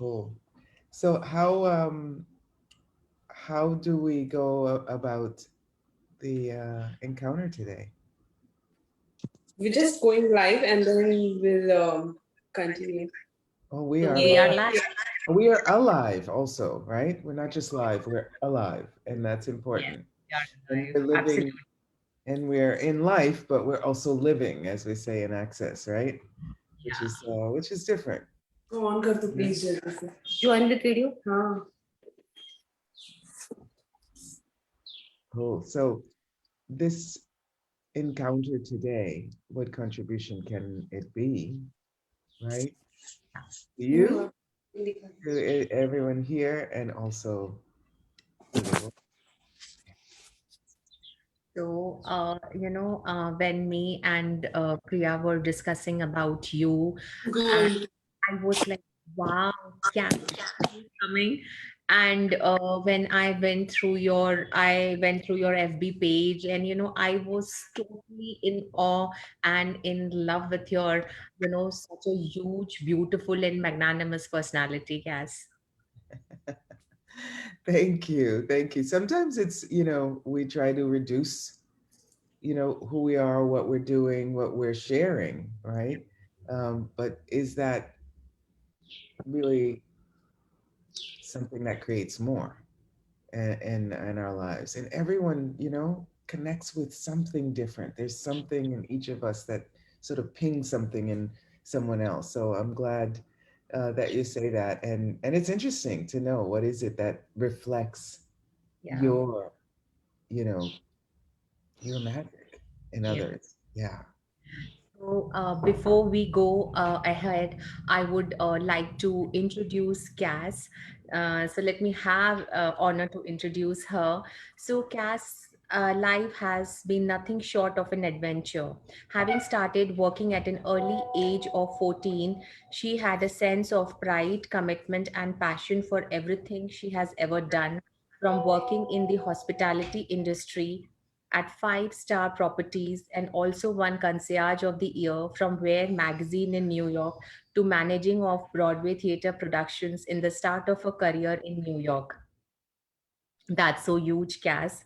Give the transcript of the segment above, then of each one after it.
Cool. So how do we go about the encounter today? We're just going live and then we'll continue. Oh, we So are we are live. live. We are alive also, right? We're not just live, we're alive, and that's Yes, important. we are And live. we're living, Absolutely. and we're in life, but we're also living, as we say in Access, right? Yeah. Which is different. Go on, kar to Yeah. please. Join the video. हाँ. Cool. So this encounter today, what contribution can it be, right? To you, to everyone here, and also to the world. So, when me and Priya were discussing about you, I was like, wow, Kat is coming. And when I went through your FB page, and I was totally in awe and in love with your, such a huge, beautiful, and magnanimous personality, Cass. Thank you. Thank you. Sometimes it's, we try to reduce, who we are, what we're doing, what we're sharing, right? But is that really something that creates more in our lives? And everyone, connects with something different. There's something in each of us that sort of pings something in someone else. So I'm glad that you say that. And it's interesting to know what is it that reflects Yeah. your, you know, your magic in Yeah. others. Yeah. So, before we go ahead, I would like to introduce Cass. So, let me have honor to introduce her. So, Cass' life has been nothing short of an adventure. Having started working at an early age of 14, she had a sense of pride, commitment, and passion for everything she has ever done, from working in the hospitality industry at five-star properties and also won Concierge of the Year from Ware magazine in New York to managing of Broadway theater productions in the start of her career in New York. That's so huge, Cass.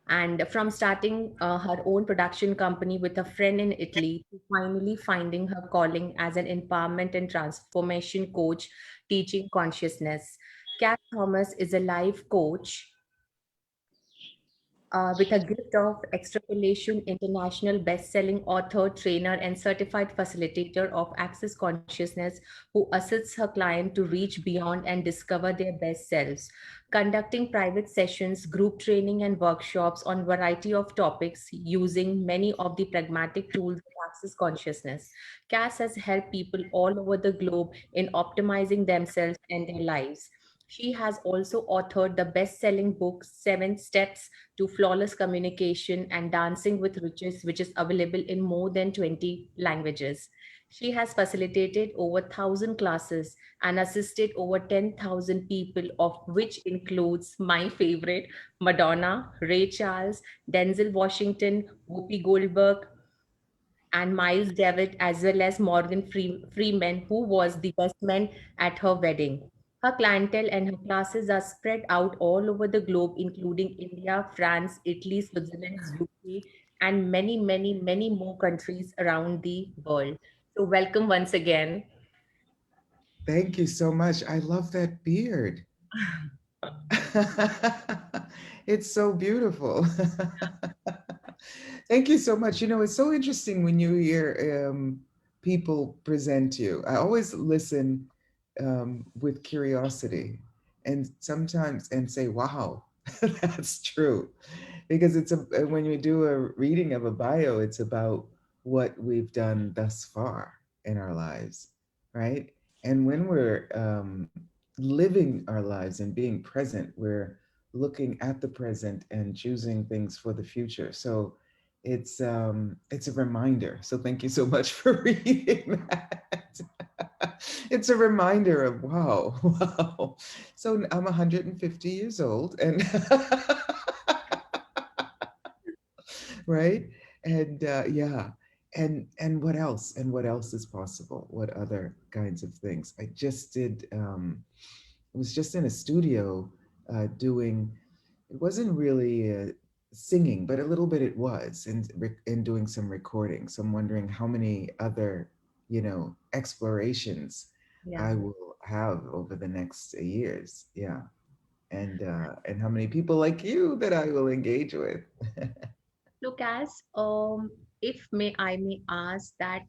And from starting her own production company with a friend in Italy to finally finding her calling as an empowerment and transformation coach, teaching consciousness. Kath Thomas is a life coach with a gift of extrapolation, international best-selling author, trainer, and certified facilitator of access consciousness who assists her client to reach beyond and discover their best selves, conducting private sessions, group training, and workshops on variety of topics using many of the pragmatic tools of access consciousness. Cass has helped people all over the globe in optimizing themselves and their lives. She has also authored the best selling book, Seven Steps to Flawless Communication and Dancing with Riches, which is available in more than 20 languages. She has facilitated over 1,000 classes and assisted over 10,000 people, of which includes my favorite, Madonna, Ray Charles, Denzel Washington, Whoopi Goldberg, and Miles David, as well as Morgan Freeman, who was the best man at her wedding. Her clientele and her classes are spread out all over the globe, including India, France, Italy, Switzerland, UK, and many, many, many more countries around the world. So, welcome once again. Thank you so much. I love that beard. It's so beautiful. Thank you so much. It's so interesting when you hear people present you. I always listen with curiosity and sometimes and say, wow, that's true. Because when you do a reading of a bio, it's about what we've done thus far in our lives, right? And when we're living our lives and being present, we're looking at the present and choosing things for the future. So it's a reminder. So thank you so much for reading that. It's a reminder of wow, wow. So I'm 150 years old and right? And yeah, And what else? And what else is possible? What other kinds of things? I just did. I was just in a studio doing. It wasn't really singing, but a little bit it was, and doing some recording. So I'm wondering how many other, explorations I Yeah. will have over the next years. Yeah, and how many people like you that I will engage with. Look, as if I may ask that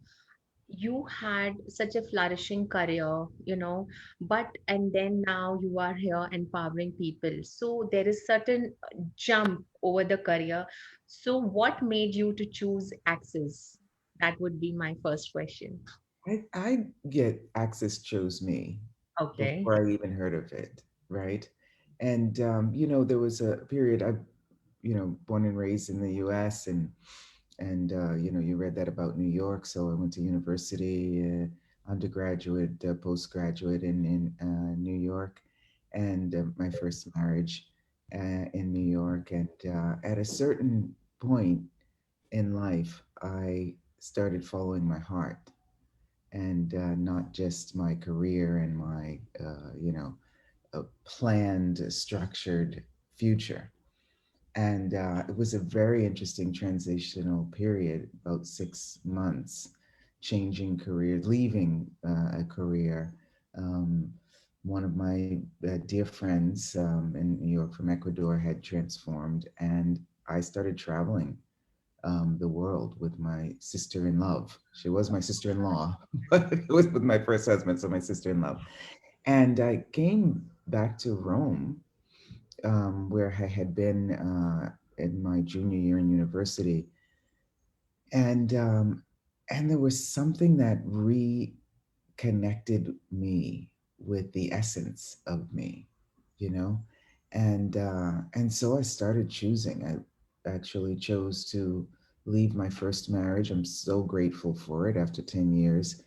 you had such a flourishing career, but and then now you are here empowering people. So there is certain jump over the career. So what made you to choose Access? That would be my first question. I get Access chose me Okay. before I even heard of it, right? And there was a period I, born and raised in the U.S. and you read that about New York. So I went to university, undergraduate, postgraduate in New York, and my first marriage in New York. And at a certain point in life, I started following my heart and not just my career and my, planned, structured future. And it was a very interesting transitional period, about 6 months, changing careers, leaving a career. Um, One of my dear friends in New York from Ecuador had transformed, and I started traveling the world with my sister in love. She was my sister in law, but it was with my first husband, so my sister in love. And I came back to Rome, where I had been in my junior year in university, and there was something that reconnected me with the essence of me, you know, and so I started choosing. I actually chose to leave my first marriage. I'm so grateful for it after 10 years,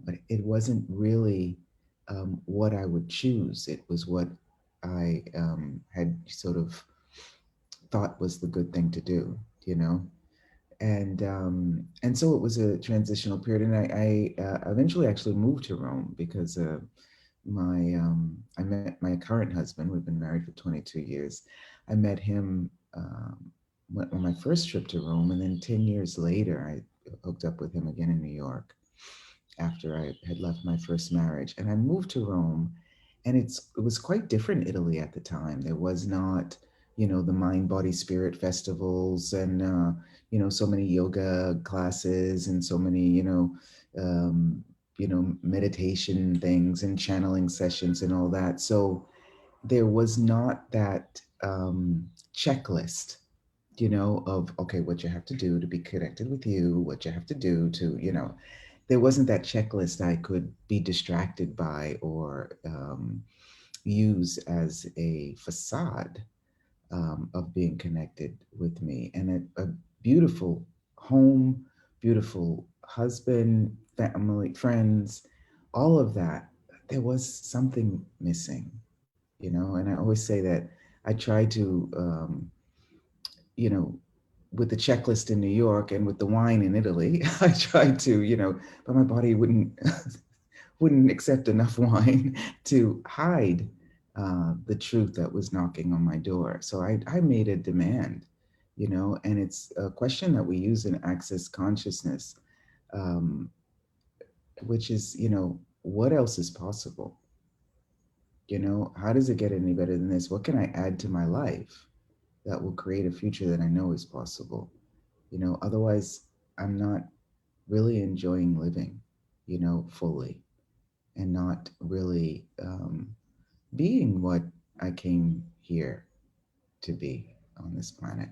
but it wasn't really what I would choose. It was what I had sort of thought was the good thing to do, you know. And so it was a transitional period, and I eventually actually moved to Rome because I met my current husband. We've been married for 22 years. I met him on my first trip to Rome, and then 10 years later, I hooked up with him again in New York after I had left my first marriage. And I moved to Rome, and it was quite different Italy at the time. There was not, the mind, body, spirit festivals and, so many yoga classes and so many, um, meditation things and channeling sessions and all that. So there was not that checklist, of, okay, what you have to do to be connected with you, what you have to do to, there wasn't that checklist I could be distracted by or use as a facade of being connected with me. And a beautiful home, beautiful husband, family, friends, all of that. There was something missing, and I always say that I try to, you know, with the checklist in New York and with the wine in Italy, I tried to, but my body wouldn't accept enough wine to hide the truth that was knocking on my door. So I made a demand, and it's a question that we use in Access Consciousness, um, which is, what else is possible? How does it get any better than this? What can I add to my life that will create a future that I know is possible? Otherwise, I'm not really enjoying living, fully, and not really being what I came here to be on this planet.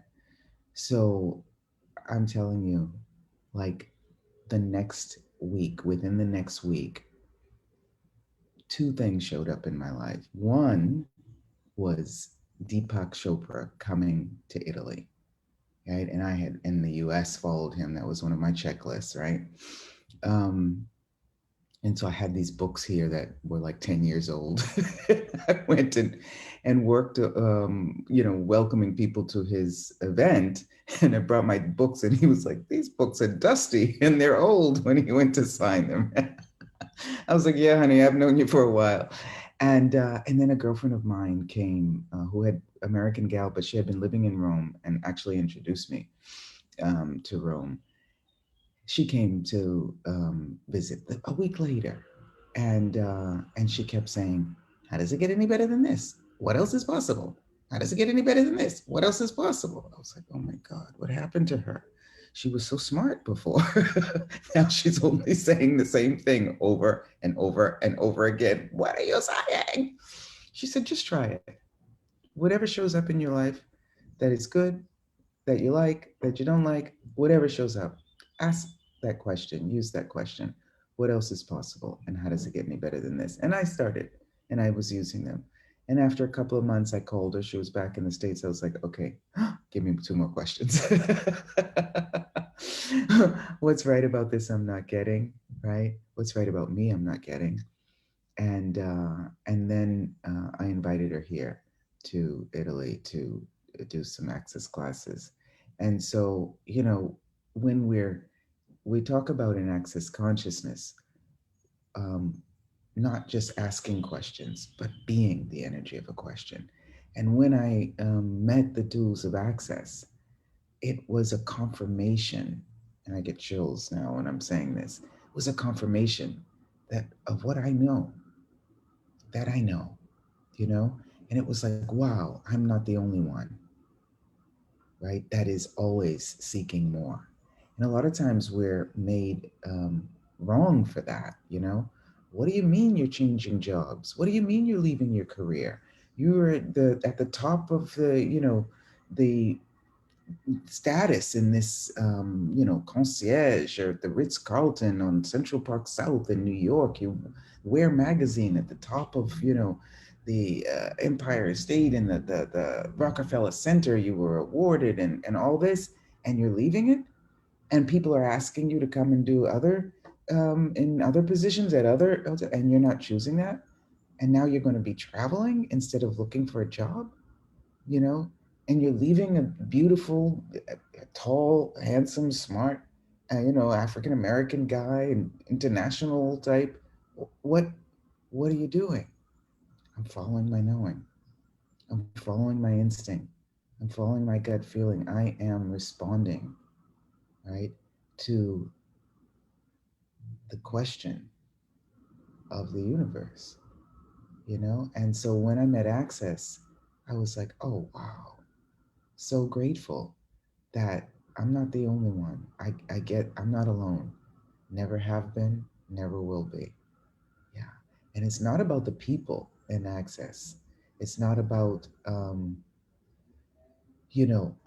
So I'm telling you, like within the next week, two things showed up in my life. One was Deepak Chopra coming to Italy, right? And I had in the US followed him. That was one of my checklists, right? Um, And so I had these books here that were like 10 years old. I went and worked, welcoming people to his event. And I brought my books, and he was like, "These books are dusty and they're old," when he went to sign them. I was like, "Yeah, honey, I've known you for a while." And then a girlfriend of mine came, who had American gal, but she had been living in Rome and actually introduced me to Rome. She came to visit a week later, and she kept saying, "How does it get any better than this? What else is possible? How does it get any better than this? What else is possible?" I was like, "Oh my God, what happened to her? She was so smart before. Now she's only saying the same thing over and over and over again. What are you saying?" She said, "Just try it. Whatever shows up in your life that is good, that you like, that you don't like, whatever shows up, ask that question, use that question. What else is possible? And how does it get any better than this?" And I started, and I was using them. And after a couple of months, I called her. She was back in the States. I was like, "Okay, give me two more questions." What's right about this I'm not getting, right? What's right about me I'm not getting? And then I invited her here to Italy to do some access classes. And so, when we talk about an access consciousness, um, not just asking questions, but being the energy of a question. And when I met the tools of access, it was a confirmation, and I get chills now when I'm saying this. It was a confirmation that of what I know, that I know, you know? And it was like, wow, I'm not the only one, right? That is always seeking more. And a lot of times we're made wrong for that, you know? What do you mean you're changing jobs? What do you mean you're leaving your career? You're at the top of the status in this, concierge or the Ritz Carlton on Central Park South in New York. You wear magazine at the top of, the Empire State and the Rockefeller Center. You were awarded and all this, and you're leaving it. And people are asking you to come and do other, in other positions at and you're not choosing that. And now you're going to be traveling instead of looking for a job, you know, and you're leaving a beautiful, tall, handsome, smart, African American guy and international type. What what are you doing? I'm following my knowing. I'm following my instinct. I'm following my gut feeling. I am responding, right, to the question of the universe, And so when I met Access, I was like, oh wow, so grateful that I'm not the only one. I'm not alone. Never have been, never will be. Yeah. And it's not about the people in access. It's not about,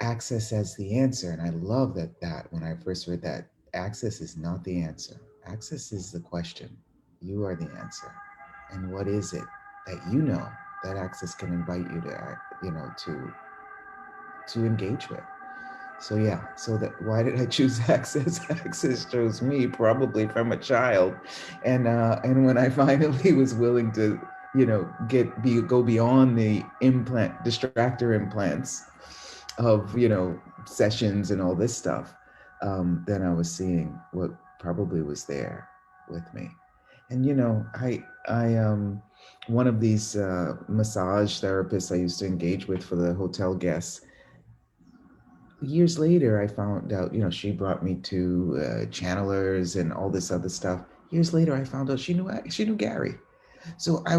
access as the answer. And I love that when I first read that, access is not the answer. Access is the question. You are the answer. And what is it that that access can invite you to, to engage with? So yeah, so that why did I choose Access? Access chose me probably from a child, and when I finally was willing to, go beyond the distractor implants of sessions and all this stuff, then I was seeing what probably was there with me, and I one of these massage therapists I used to engage with for the hotel guests. Years later, I found out, she brought me to channelers and all this other stuff. Years later, I found out she knew Gary. So I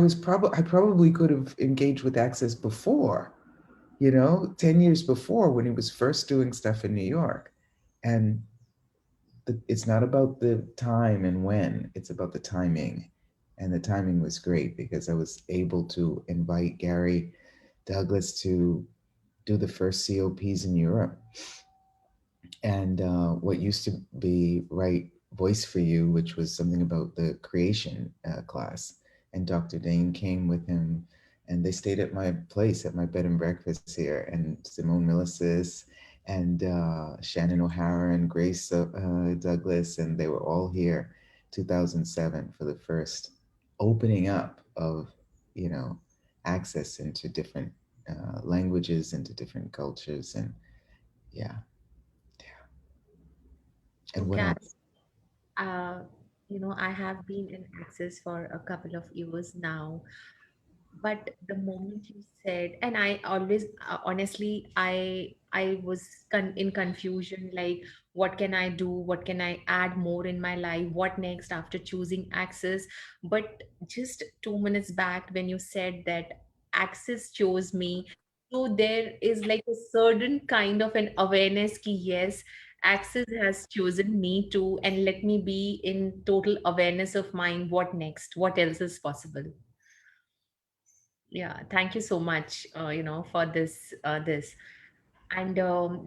probably could have engaged with Access before, 10 years before when he was first doing stuff in New York. And it's not about the time and when, it's about the timing. And the timing was great because I was able to invite Gary Douglas to do the first COPs in Europe. And what used to be Right Voice for You, which was something about the creation class. And Dr. Dane came with him, and they stayed at my place, at my bed and breakfast here. And Simone Millicis and Shannon O'Hara and Grace Douglas, and they were all here. 2007 for the first opening up of, you know, access into different languages, into different cultures, and yeah, So, and what Cass, else? uh, I have been in Access for a couple of years now, but the moment you said, and I always honestly, I was in confusion, like what can I do, what can I add more in my life, what next after choosing Access. But just 2 minutes back when you said that Access chose me, so there is like a certain kind of an awareness ki yes, Access has chosen me too, and let me be in total awareness of mine, what next, what else is possible. Yeah, thank you so much, for this. And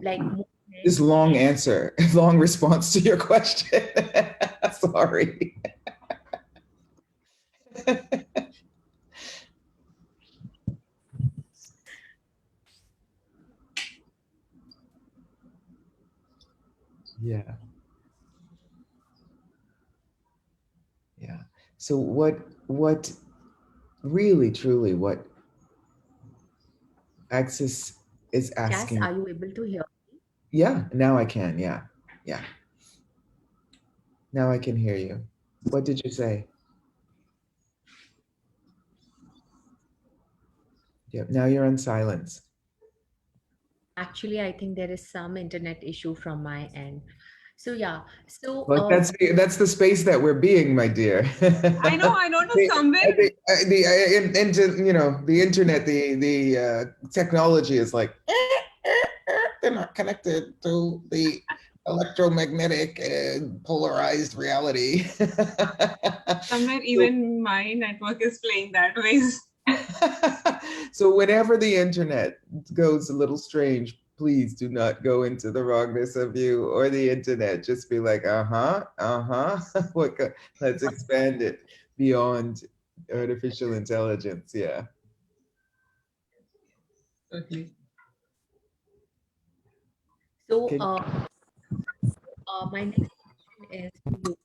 like movement, This long answer, long response to your question. Sorry. Yeah, yeah. So what really truly what Access is Cass, asking? are you able to hear me? Yeah, now I can. Yeah, yeah. Now I can hear you. What did you say? Yep. Now you're on silence. Actually, I think there is some internet issue from my end. So yeah, so But that's the space that we're being, my dear. I don't know, the somewhere. into the internet, the technology is like they're not connected to the electromagnetic polarized reality. Somewhere So even my network is playing that ways. so whenever the internet goes a little strange, please do not go into the wrongness of you or the internet. Just be like, uh-huh, uh-huh. Let's expand it beyond artificial intelligence. Yeah. Okay. so Can my next question is to you. That,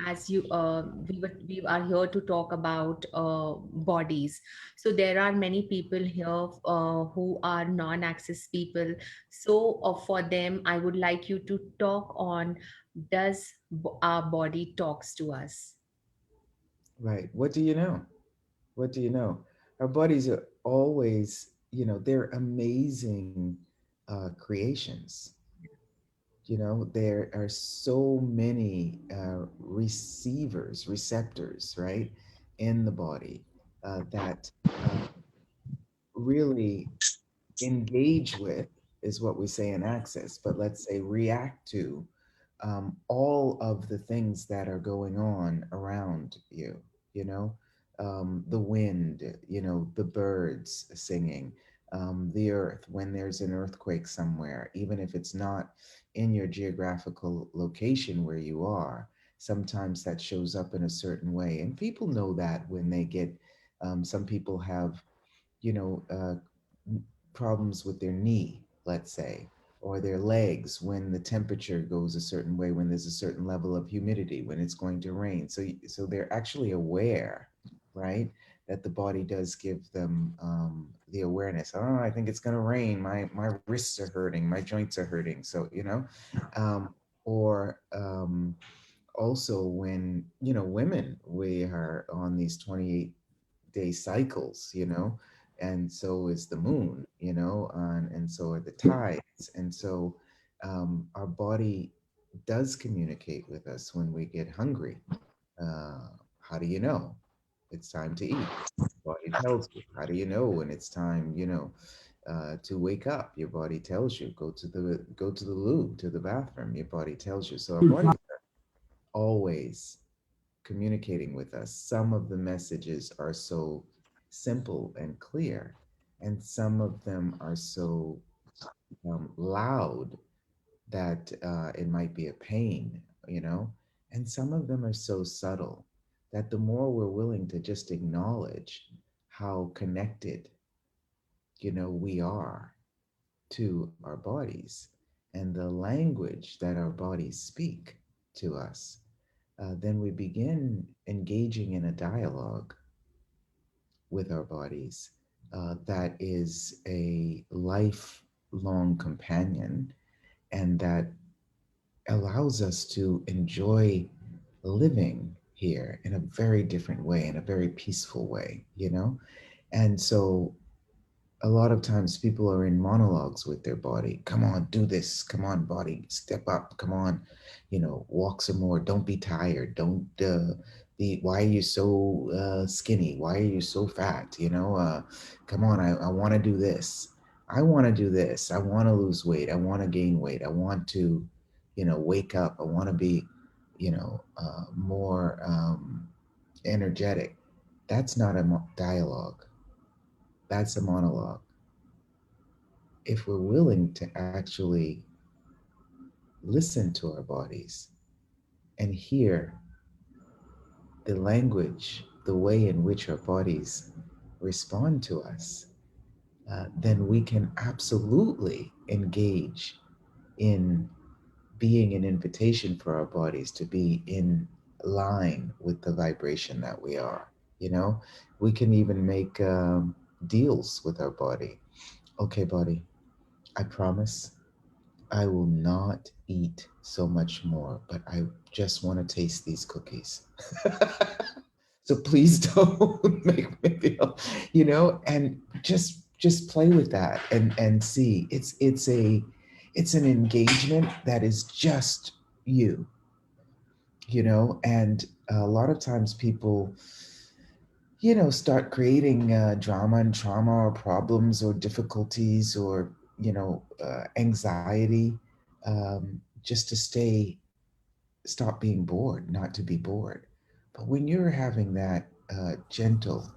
as you we are here to talk about bodies. So there are many people here who are non-access people. So for them, I would like you to talk on, does our body talks to us? right. What do you know? What do you know? Our bodies are always, they're amazing creations. There are so many receivers, receptors, right, in the body that uh, really engage with, is what we say in access, but let's say react to all of the things that are going on around you, you know, the wind, the birds singing, the earth, when there's an earthquake somewhere, even if it's not in your geographical location where you are, sometimes that shows up in a certain way. And people know that when they get, some people have problems with their knee, let's say, or their legs when the temperature goes a certain way, when there's a certain level of humidity, when it's going to rain. So they're actually aware, right? That the body does give them the awareness. Oh, I think it's going to rain. My wrists are hurting. My joints are hurting. So or also when women, we are on these 28-day cycles, and so is the moon, and so are the tides. And so our body does communicate with us when we get hungry. How do you know it's time to eat? Body tells you. How do you know when it's time, to wake up? Your body tells you. Go to the loo, to the bathroom. Your body tells you. So our bodies are always communicating with us. Some of the messages are so simple and clear, and some of them are so loud that it might be a pain, and some of them are so subtle that the more we're willing to just acknowledge how connected, we are to our bodies and the language that our bodies speak to us, then we begin engaging in a dialogue with our bodies that is a lifelong companion and that allows us to enjoy living here in a very different way, in a very peaceful way, you know? And so a lot of times people are in monologues with their body. Come on, do this. Come on, body, step up. Come on, walk some more. Don't be tired. Don't be. Why are you so skinny? Why are you so fat? Come on. I want to do this. I want to do this. I want to lose weight. I want to gain weight. I want to, wake up. I want to be, more energetic. That's not a dialogue. That's a monologue. If we're willing to actually listen to our bodies and hear the language, the way in which our bodies respond to us, then we can absolutely engage in being an invitation for our bodies to be in line with the vibration that we are. We can even make deals with our body. Okay, body, I promise I will not eat so much more, but I just want to taste these cookies. So please don't make me feel, and just play with that and see. It's an engagement that is just you, and a lot of times people start creating drama and trauma or problems or difficulties or anxiety, just to stop being bored, not to be bored. But when you're having that gentle,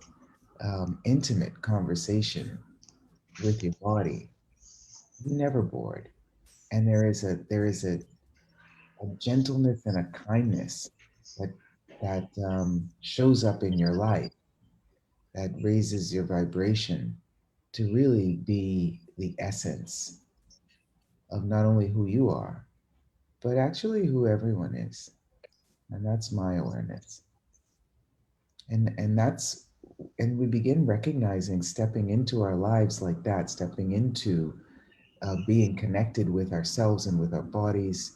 intimate conversation with your body, you're never bored, and there is a gentleness and a kindness that shows up in your life that raises your vibration to really be the essence of not only who you are, but actually who everyone is. And that's my awareness. And we begin recognizing, stepping into our lives like that, stepping into being connected with ourselves and with our bodies.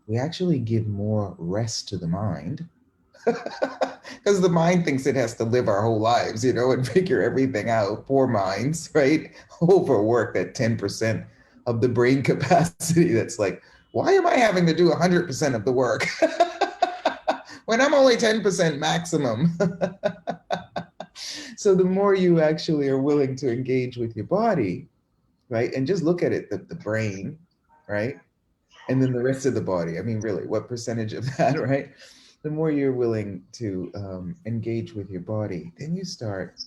We actually give more rest to the mind because the mind thinks it has to live our whole lives, and figure everything out. Poor minds, right? Overwork that 10% of the brain capacity that's like, why am I having to do 100% of the work when I'm only 10% maximum? So the more you actually are willing to engage with your body, right? And just look at it, the brain, right? And then the rest of the body. I mean, really, what percentage of that, right? The more you're willing to engage with your body, then you start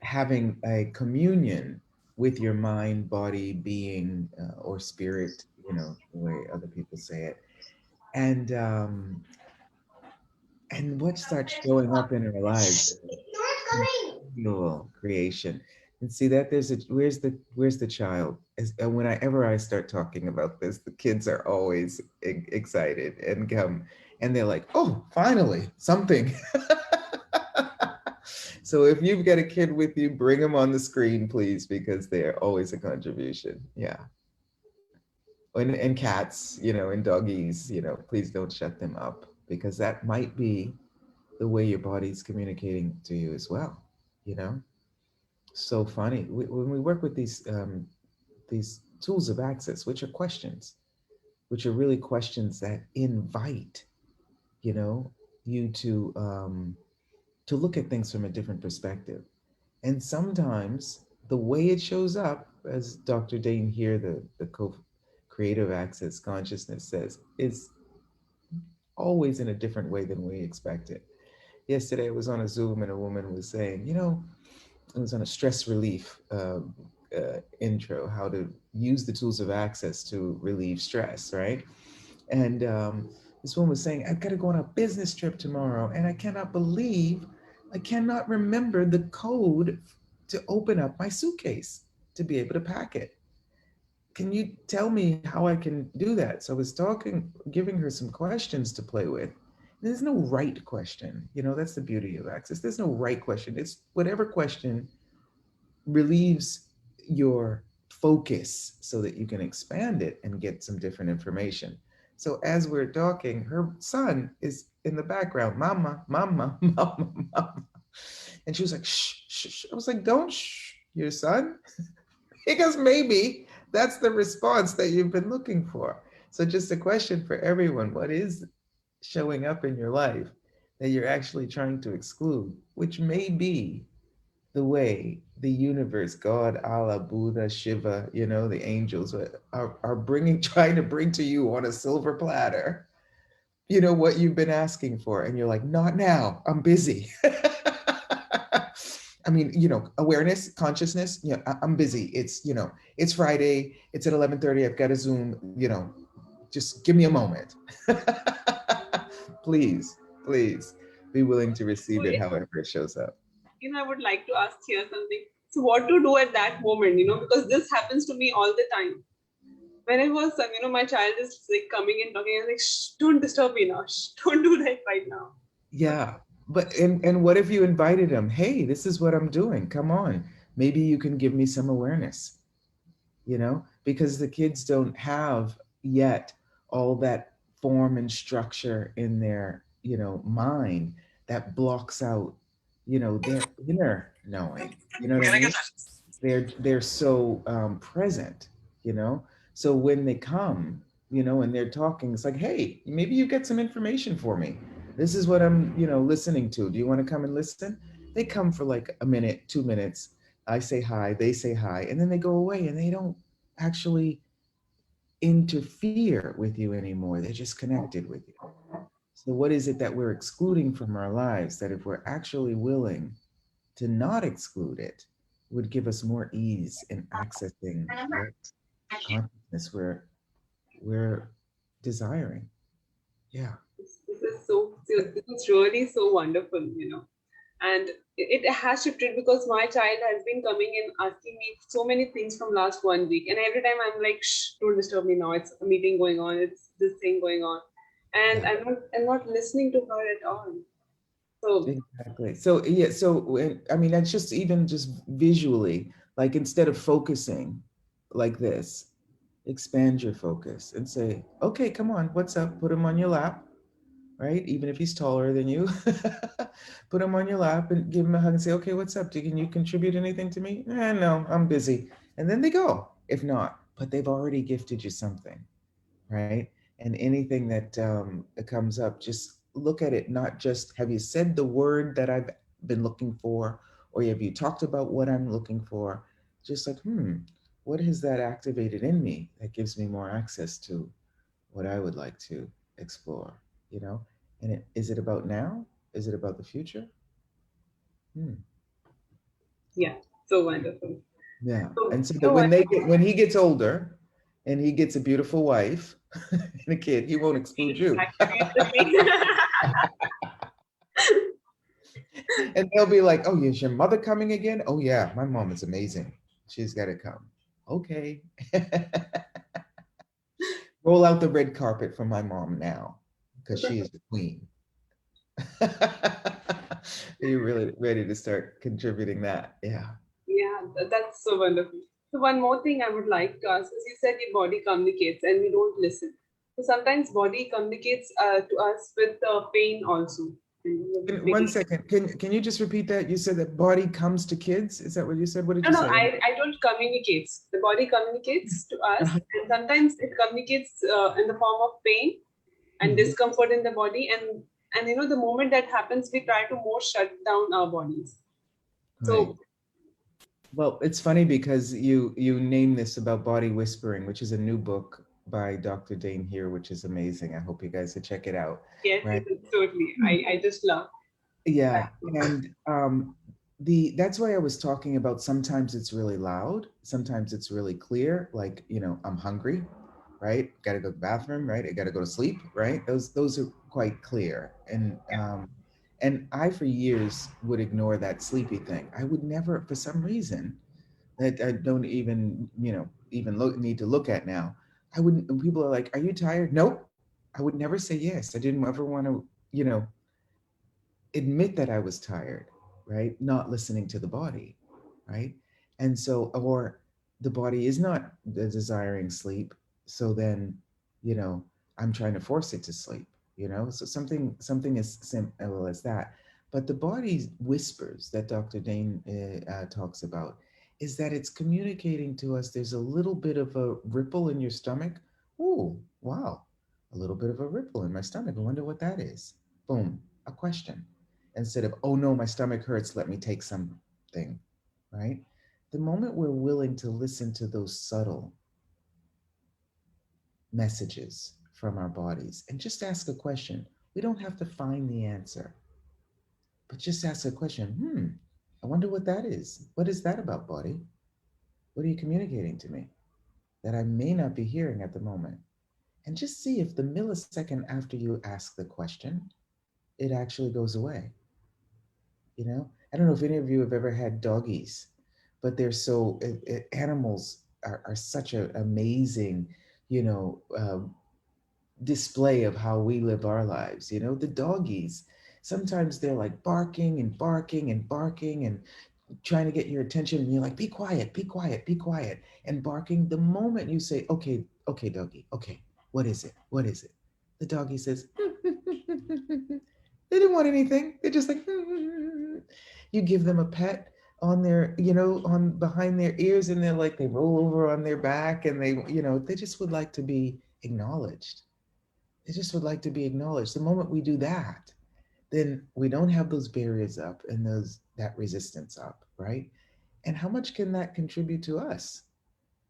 having a communion with your mind, body, being, or spirit, the way other people say it. And what starts showing up in our lives is continual creation. And see that where's the child? Whenever I start talking about this, the kids are always excited and come, and they're like, "Oh, finally something." So if you've got a kid with you, bring them on the screen, please, because they are always a contribution. Yeah, and cats, and doggies, please don't shut them up, because that might be the way your body's communicating to you as well. You know, so funny when we work with these tools of access, which are questions, which are really questions that invite you know you to look at things from a different perspective. And sometimes the way it shows up, as Dr. Dane here, the creative access consciousness says, is always in a different way than we expect it. Yesterday I was on a Zoom and a woman was saying, it was on a stress relief intro, how to use the tools of access to relieve stress, right? And this woman was saying, I've got to go on a business trip tomorrow, and I cannot remember the code to open up my suitcase to be able to pack it. can you tell me how I can do that? So I was giving her some questions to play with. There's no right question. That's the beauty of Access. There's no right question. It's whatever question relieves your focus so that you can expand it and get some different information. So as we're talking, her son is in the background, mama, mama, mama, mama. And she was like, shh, shh, shh. I was like, don't shh your son, because maybe that's the response that you've been looking for. So just a question for everyone: what is showing up in your life that you're actually trying to exclude, which may be the way the universe, God, Allah, Buddha, Shiva, the angels are bringing, trying to bring to you on a silver platter, what you've been asking for. And you're like, not now, I'm busy. I mean, awareness, consciousness, I'm busy. It's Friday, it's at 11:30, I've got a Zoom, just give me a moment. Please, please be willing to receive it however it shows up. I would like to ask here something. So what to do at that moment, because this happens to me all the time. When I was, my child is like coming and talking, I'm like, shh, don't disturb me now. Shh, don't do that right now. Yeah. But, and what if you invited him? Hey, this is what I'm doing. Come on. Maybe you can give me some awareness, because the kids don't have yet all that form and structure in their, mind that blocks out, their inner knowing. You know what I mean? They're so present, so when they come, and they're talking, it's like, hey, maybe you get some information for me. This is what I'm, listening to. Do you want to come and listen? They come for like a minute, 2 minutes. I say hi, they say hi, and then they go away, and they don't actually interfere with you anymore. They're just connected with you. So what is it that we're excluding from our lives that if we're actually willing to not exclude it, would give us more ease in accessing what consciousness we're desiring? Yeah. This is really so wonderful, and it has shifted because my child has been coming and asking me so many things from last 1 week, and every time I'm like, shh, don't disturb me now, it's a meeting going on, it's this thing going on, and Yeah. I'm not listening to her at all. So Exactly. So yeah, I mean, that's just even just visually, like instead of focusing like this, expand your focus and say, okay, come on, what's up? Put him on your lap, right? Even if he's taller than you, put him on your lap and give him a hug and say, okay, what's up? Can you contribute anything to me? No, I'm busy. And then they go, if not, but they've already gifted you something, right? And anything that comes up, just look at it, not just have you said the word that I've been looking for, or have you talked about what I'm looking for? Just like, what has that activated in me that gives me more access to what I would like to explore, you know? And is it about now? Is it about the future? Hmm. yeah, so wonderful. Yeah. So And so that when he gets older and he gets a beautiful wife and a kid, he won't exclude you. actually interesting. And they'll be like, oh, is your mother coming again? Oh, yeah, my mom is amazing. She's got to come. Okay. Roll out the red carpet for my mom now because she is the queen. Are you really ready to start contributing that? Yeah. Yeah, that's so wonderful. So one more thing I would like to ask is, you said your body communicates and we don't listen. So sometimes body communicates to us with pain also. One second. Can you just repeat that? You said that body comes to kids. Is that what you said? What did No, you no, say? I don't communicates. The body communicates to us, and sometimes it communicates in the form of pain and discomfort in the body. And the moment that happens, we try to more shut down our bodies. Right. So Well, it's funny because you name this about body whispering, which is a new book by Dr. Dane here, which is amazing. I hope you guys should check it out. yes, Right. totally. I just love Yeah. that. And that's why I was talking about sometimes it's really loud, sometimes it's really clear, like, I'm hungry, right? Gotta go to the bathroom, right? I gotta go to sleep, right? Those are quite clear. And I for years would ignore that sleepy thing. I would never, for some reason, that I don't even, even need to look at now. I wouldn't, when people are like, "Are you tired?" Nope. I would never say yes. I didn't ever want to, admit that I was tired, right? Not listening to the body, right? And so, or the body is not desiring sleep. So then, you know, I'm trying to force it to sleep, So something as simple as that. But the body whispers that Dr. Dane talks about is that it's communicating to us. There's a little bit of a ripple in your stomach. Ooh, wow, a little bit of a ripple in my stomach. I wonder what that is. Boom, a question instead of, oh no, my stomach hurts, let me take something, right? The moment we're willing to listen to those subtle messages from our bodies and just ask a question, we don't have to find the answer, but just ask a question. I wonder what that is. What is that about, body? What are you communicating to me that I may not be hearing at the moment? And just see if the millisecond after you ask the question, it actually goes away. I don't know if any of you have ever had doggies, but they're so animals are such an amazing, you know display of how we live our lives. The doggies, sometimes they're like barking and barking and barking and trying to get your attention, and you're like, be quiet, be quiet, be quiet, and barking. The moment you say, okay, okay, doggy, okay, what is it, what is it, the doggy says, they didn't want anything, they're just like, you give them a pet on their, on behind their ears, and they're like, they roll over on their back, and they just would like to be acknowledged. They just would like to be acknowledged. The moment we do that, then we don't have those barriers up and that resistance up, right? And how much can that contribute to us,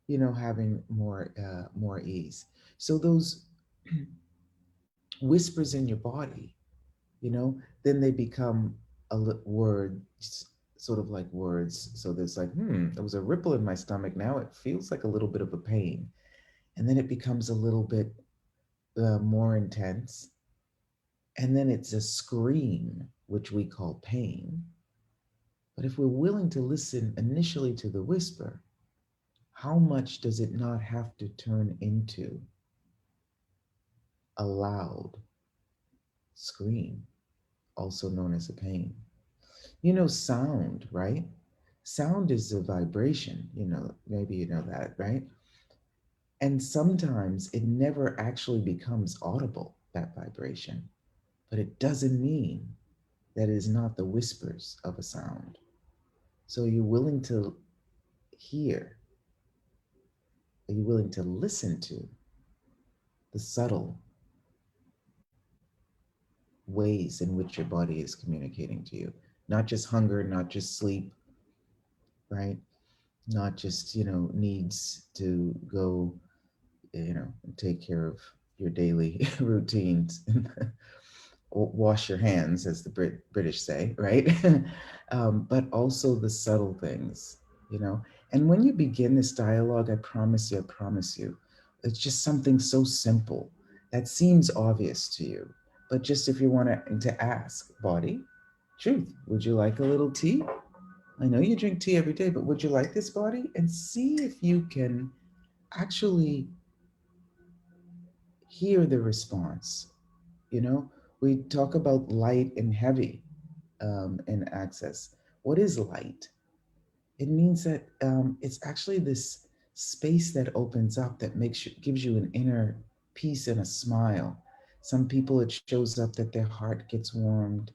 having more ease? So those whispers in your body, then they become words, sort of like words. So there's like, there was a ripple in my stomach. Now it feels like a little bit of a pain, and then it becomes a little bit more intense, and then it's a scream, which we call pain. But if we're willing to listen initially to the whisper, how much does it not have to turn into a loud scream, also known as a pain? Sound, right? Sound is a vibration, maybe you know that, right? And sometimes it never actually becomes audible, that vibration, but it doesn't mean that it is not the whispers of a sound. So you're willing to hear, are you willing to listen to the subtle ways in which your body is communicating to you? Not just hunger, not just sleep, right? Not just, needs to go, take care of your daily routines. Wash your hands, as the British say, right? But also the subtle things, you know. And when you begin this dialogue, I promise you, it's just something so simple that seems obvious to you. But just if you want to ask, body, truth, would you like a little tea? I know you drink tea every day, but would you like this, body? And see if you can actually hear the response. We talk about light and heavy in access. What is light? It means that it's actually this space that opens up that gives you an inner peace and a smile. Some people, it shows up that their heart gets warmed.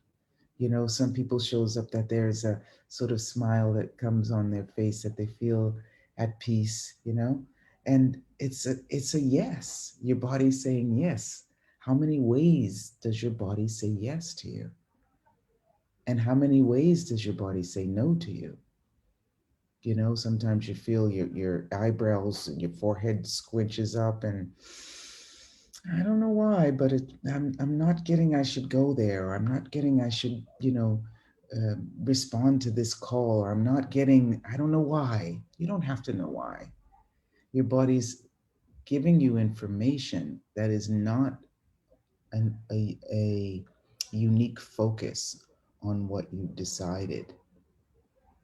Some people shows up that there's a sort of smile that comes on their face, that they feel at peace. And it's a yes. Your body's saying yes. How many ways does your body say yes to you? And how many ways does your body say no to you? Sometimes you feel your eyebrows and your forehead squinches up, and I don't know why, but I'm not getting I should go there, or I'm not getting I should, respond to this call, or I'm not getting, I don't know why. You don't have to know why. Your body's giving you information that is not a unique focus on what you decided.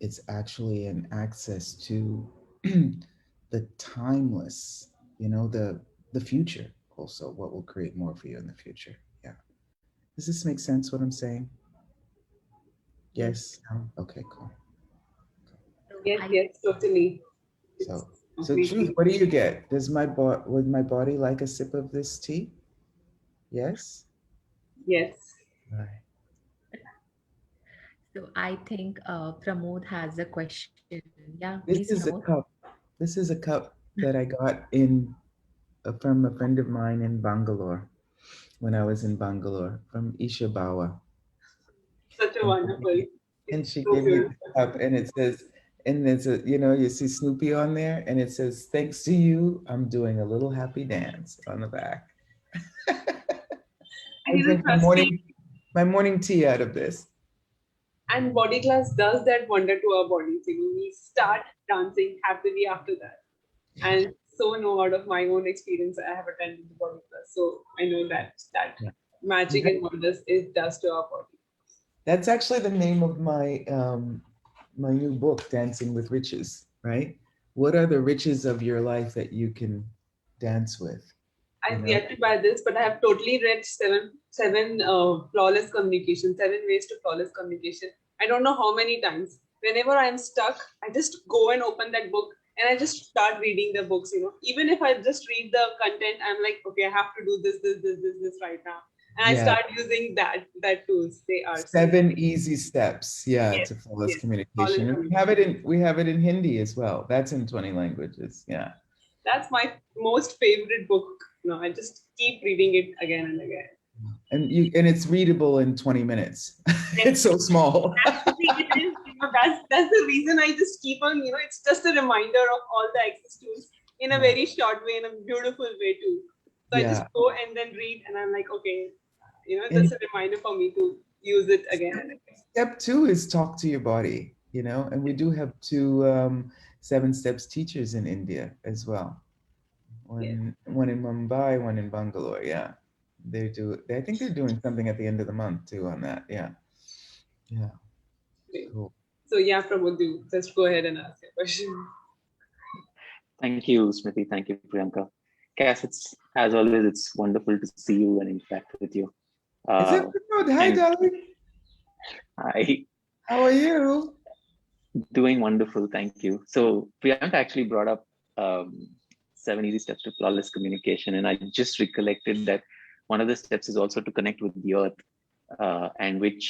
it's actually an access to the timeless, the future also, what will create more for you in the future. Yeah. Does this make sense what I'm saying? Yes. Yes. No? Okay, cool. So Yes, I yes, totally. It's So Truth, completely. what do you get? Would my body like a sip of this tea? Yes? Yes. Right. I think Pramod has a question. Yeah, please, This Pramod. is a cup. This is a cup that I got in from a friend of mine in Bangalore when I was in Bangalore from Isha Bawa. Such a And wonderful. and It's she so gave me the beautiful. cup and it says, and there's a, you see Snoopy on there and it says, thanks to you, I'm doing a little happy dance on the back. And I drink trust me, my morning tea out of this. and body class does that wonder to our bodies. We start dancing happily after that. Yeah. And so know out of my own experience, I have attended the body class. So I know that Yeah. magic and wonders it does to our body. That's actually the name of my new book, Dancing with Riches, right? What are the riches of your life that you can dance with? You I've know? yet to buy this, but I have totally read seven flawless communication, 7 ways to flawless communication. I don't know how many times. Whenever I'm stuck, I just go and open that book and I just start reading the books. Even if I just read the content, I'm like, okay, I have to do this right now, and I Yeah. start using that tools. They are so 7 easy steps, yeah, yes, to flawless yes, all in communication. And communication. we have it in Hindi as well. That's in 20 languages. Yeah. That's my most favorite book. I just keep reading it again and again. And it's readable in 20 minutes. Yes, It's so small. actually, it is. That's the reason I just keep on. It's just a reminder of all the access tools in a Yeah. very short way, in a beautiful way too. So I just Yeah. go and then read, and I'm like, okay, And that's a reminder for me to use it again and again. step two is talk to your body, and we do have two 7 steps teachers in India as well. Yes. One in Mumbai, one in Bangalore. Yeah. I think they're doing something at the end of the month too on that. Yeah. Yeah. Great. Cool. So yeah, Pramod, you just go ahead and ask your question. Thank you, Smriti. Thank you, Priyanka. Cass, as always, it's wonderful to see you and interact with you. Is it good? Hi, And darling. I How are you? doing wonderful. Thank you. So Priyanka actually brought up 7 easy steps to flawless communication, and I just recollected that one of the steps is also to connect with the earth, and which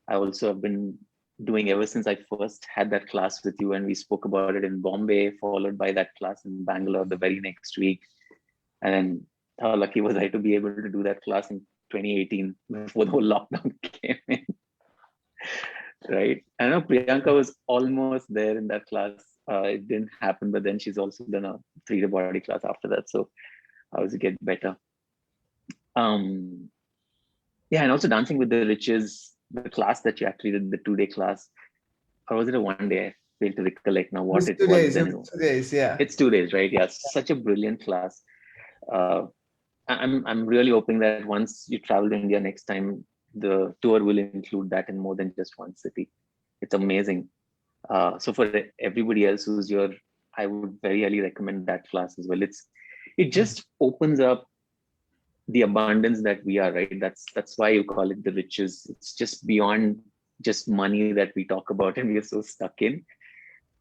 I also have been doing ever since I first had that class with you, and we spoke about it in Bombay, followed by that class in Bangalore the very next week. And then how lucky was I to be able to do that class in 2018 before the whole lockdown came in, right? I know Priyanka was almost there in that class. It didn't happen, but then she's also done a 3-day body class after that. So how does it get better? Yeah, and also Dancing with the Riches, the class that you actually did, the 2-day class, or was it a 1 day? I fail to recollect now It what was it two was days. It then. was 2 days. Yeah. It's 2 days, right? Yeah, such a brilliant class. I'm really hoping that once you travel to India next time, the tour will include that in more than just one city. It's amazing. So for everybody else who's here, I would very highly recommend that class as well. It just opens up the abundance that we are, right? That's why you call it the riches. It's just beyond just money that we talk about and we are so stuck in.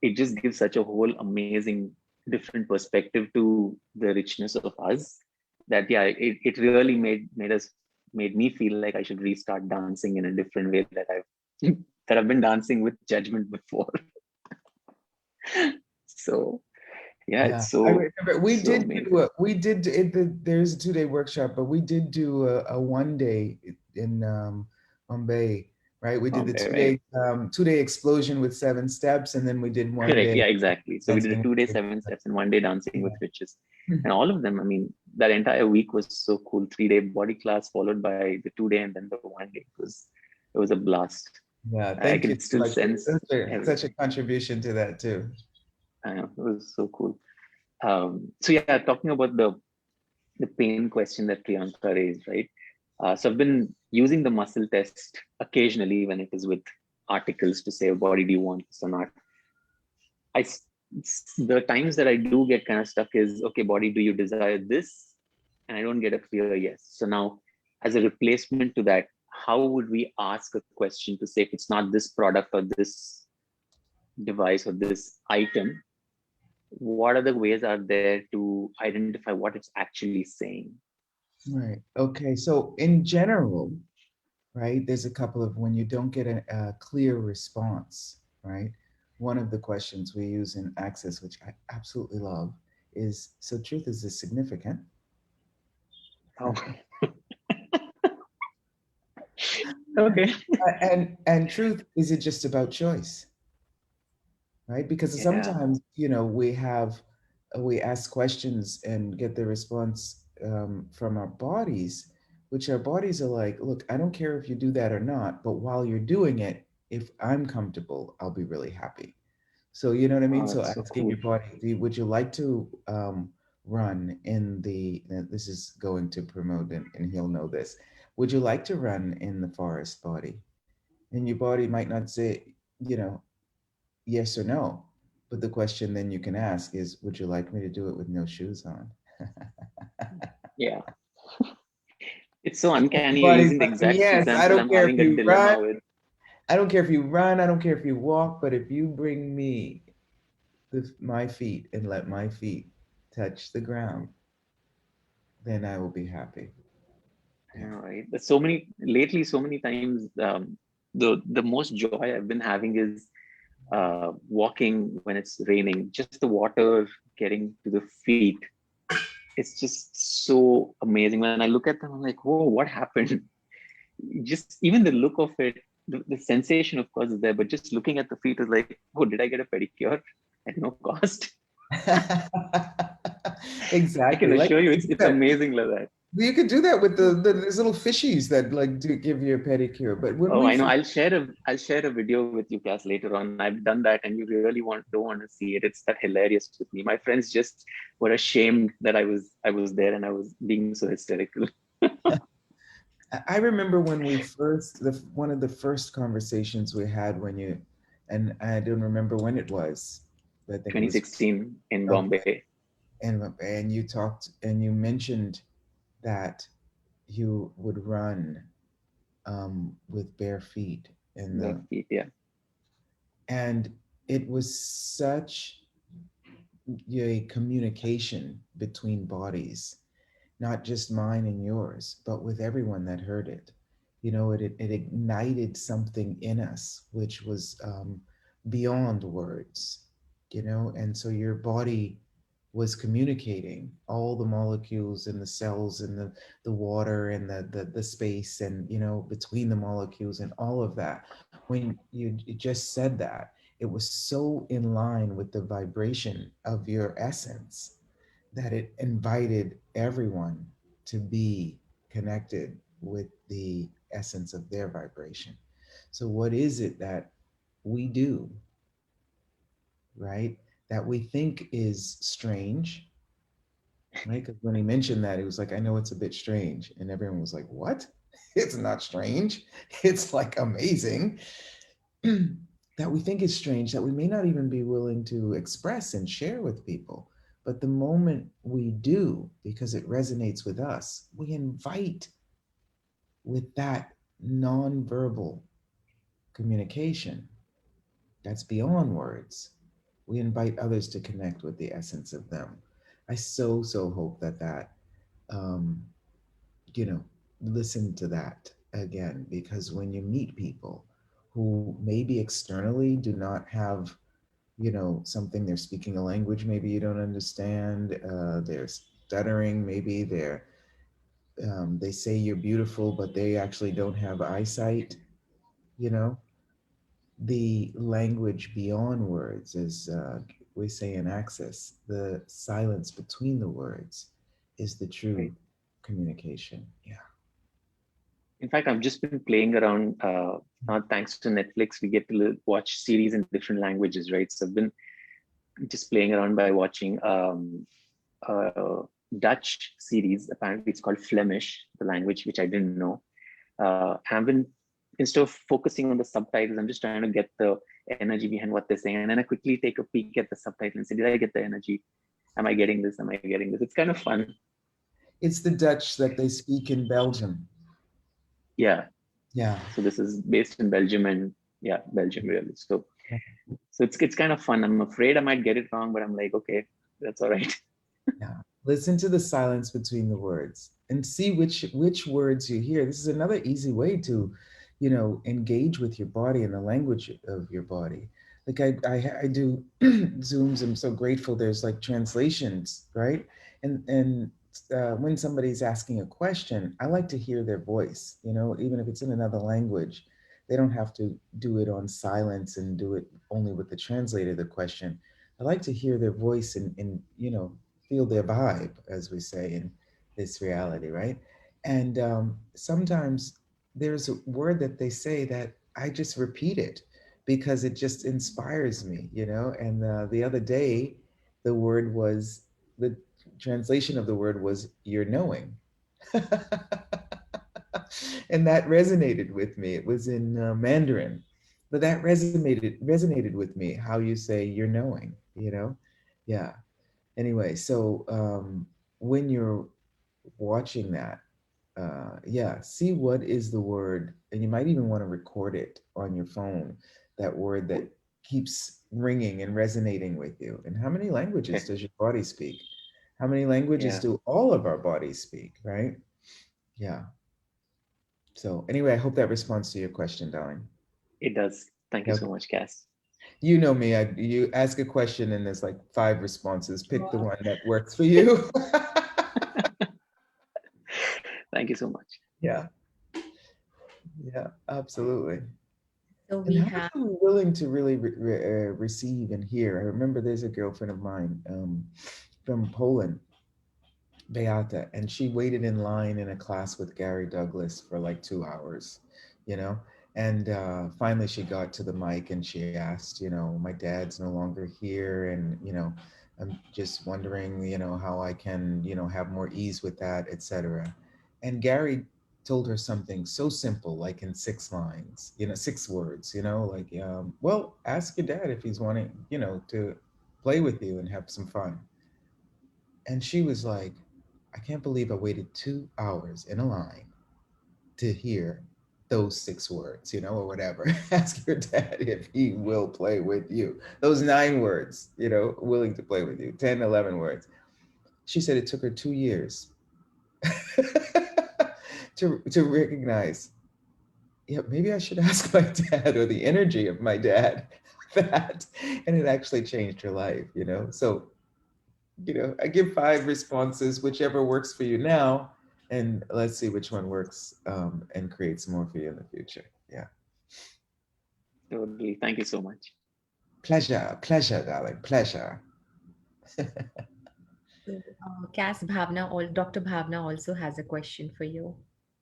It just gives such a whole amazing different perspective to the richness of us, that yeah, it really made me feel like I should restart dancing in a different way that I've been dancing with judgment before. So yeah, Yeah, it's I so remember we so did amazing. there's a 2 day workshop, but we did do a 1 day in Mumbai, right? We did the Bombay, right? 2 day explosion with 7 steps, and then we did one Correct. day Yeah, exactly. So we did a dancing. 2 day 7 steps and 1 day dancing with Yeah. riches. And all of them, I mean, that entire week was so cool. 3-day body class followed by the 2 day and then the 1 day. It was a blast. Yeah, I thank you can so still much. sense Such a everything. contribution to that too. I know, it was so cool. So yeah, talking about the pain question that Priyanka raised, right? So I've been using the muscle test occasionally when it is with articles to say, body, do you want this or not? The times that I do get kind of stuck is, okay, body, do you desire this? And I don't get a clear yes. So now, as a replacement to that, how would we ask a question to say, if it's not this product or this device or this item, what other ways are there to identify what it's actually saying? Right. Okay. So in general, right, there's a couple of when you don't get a clear response, right? One of the questions we use in Access, which I absolutely love, is, so truth, is this significant? Oh, okay. And truth, is it just about choice? Right? Because Yeah. sometimes, we ask questions and get the response from our bodies, which our bodies are like, look, I don't care if you do that or not, but while you're doing it, if I'm comfortable, I'll be really happy. So you know what I mean? Oh, So that's so asking cool. your body, would you like to run in the, this is going to promote, and he'll know this. Would you like to run in the forest, body? And your body might not say, yes or no. But the question then you can ask is, would you like me to do it with no shoes on? Yeah. It's so uncanny. You're Body's using the like, exact yes, I example don't I'm care if having a you run. dilemma with. I don't care if you run. I don't care if you walk. But if you bring me my feet and let my feet touch the ground, then I will be happy. Yeah, Yeah. right. There's so many lately, so many times, the most joy I've been having is walking when it's raining, just the water getting to the feet. It's just so amazing. When I look at them, I'm like, whoa, what happened? Just even the look of it, the sensation, of course, is there, but just looking at the feet is like, oh, did I get a pedicure at no cost? I can Exactly. Like assure you you, could it's do it's that. amazing like that. You could do that with these little fishies that like do give you a pedicure. But when Oh, we I know. first, I'll share a video with you, Cass, later on. I've done that, and you really don't want to see it. It's that hilarious with me. My friends just were ashamed that I was there and I was being so hysterical. I remember when we first, one of the first conversations we had when you, and I don't remember when it was, but I think it was 2016 in okay. Bombay. And you talked and you mentioned that you would run with bare feet in The the, feet, yeah. and it was such a communication between bodies, not just mine and yours, but with everyone that heard it. It ignited something in us, which was beyond words, and so your body was communicating all the molecules and the cells and the water and the space and, between the molecules and all of that. When you just said that, it was so in line with the vibration of your essence that it invited everyone to be connected with the essence of their vibration. So, what is it that we do, right? That we think is strange, right? Because when he mentioned that, he was like, I know it's a bit strange. And everyone was like, what? It's not strange. It's like amazing. That we think is strange, that we may not even be willing to express and share with people. But the moment we do, because it resonates with us, we invite with that nonverbal communication that's beyond words. We invite others to connect with the essence of them. I so hope that um, you know, listen to that again, because when you meet people who maybe externally do not have, something, they're speaking a language maybe you don't understand, they're stuttering, maybe they say you're beautiful, but they actually don't have eyesight, you know, the language beyond words is, we say in Access, the silence between the words is the true Right. communication. Yeah. In fact, I've just been playing around. Now, thanks to Netflix, we get to watch series in different languages, right? So I've been just playing around by watching a Dutch series. Apparently, it's called Flemish, the language which I didn't know. I've been instead of focusing on the subtitles, I'm just trying to get the energy behind what they're saying. And then I quickly take a peek at the subtitle and say, did I get the energy? Am I getting this? Am I getting this? It's kind of fun. It's the Dutch that they speak in Belgium. Yeah. Yeah. So this is based in Belgium, and yeah, Belgium really. So it's kind of fun. I'm afraid I might get it wrong, but I'm like, okay, that's all right. Yeah. Listen to the silence between the words and see which words you hear. This is another easy way to, engage with your body and the language of your body. Like I do Zooms. I'm so grateful. There's like translations, right? And when somebody's asking a question, I like to hear their voice. Even if it's in another language, they don't have to do it on silence and do it only with the translator. The question, I like to hear their voice and feel their vibe, as we say in this reality, right? And sometimes there's a word that they say that I just repeat it because it just inspires me, And the other day, the translation of the word was "you're knowing," and that resonated with me. It was in Mandarin, but that resonated with me. How you say "you're knowing," yeah. Anyway, so when you're watching that, yeah, see what is the word, and you might even want to record it on your phone, that word that keeps ringing and resonating with you. And how many languages does your body speak? How many languages do all of our bodies speak, right? Yeah. So anyway, I hope that responds to your question, darling. It does. Thank you Yeah. so much, Kass. You know me, you ask a question and there's like 5 responses. Pick the one that works for you. Thank you so much. Yeah. Yeah, absolutely. So And we how have much are we willing to really receive and hear? I remember there's a girlfriend of mine from Poland, Beata, and she waited in line in a class with Gary Douglas for like 2 hours, you know? And finally she got to the mic and she asked, my dad's no longer here. And, I'm just wondering, how I can, have more ease with that, etc. And Gary told her something so simple, like in 6 lines, 6 words, like, well, ask your dad if he's wanting, to play with you and have some fun. And she was like, I can't believe I waited 2 hours in a line to hear those 6 words, or whatever. Ask your dad if he will play with you. Those 9 words, willing to play with you, 10, 11 words. She said it took her 2 years to recognize, yeah, maybe I should ask my dad, or the energy of my dad, that. And it actually changed her life, So I give 5 responses, whichever works for you now, and let's see which one works and creates more for you in the future. Yeah. Totally. Thank you so much. Pleasure, darling, pleasure. Dr. Bhavna also has a question for you.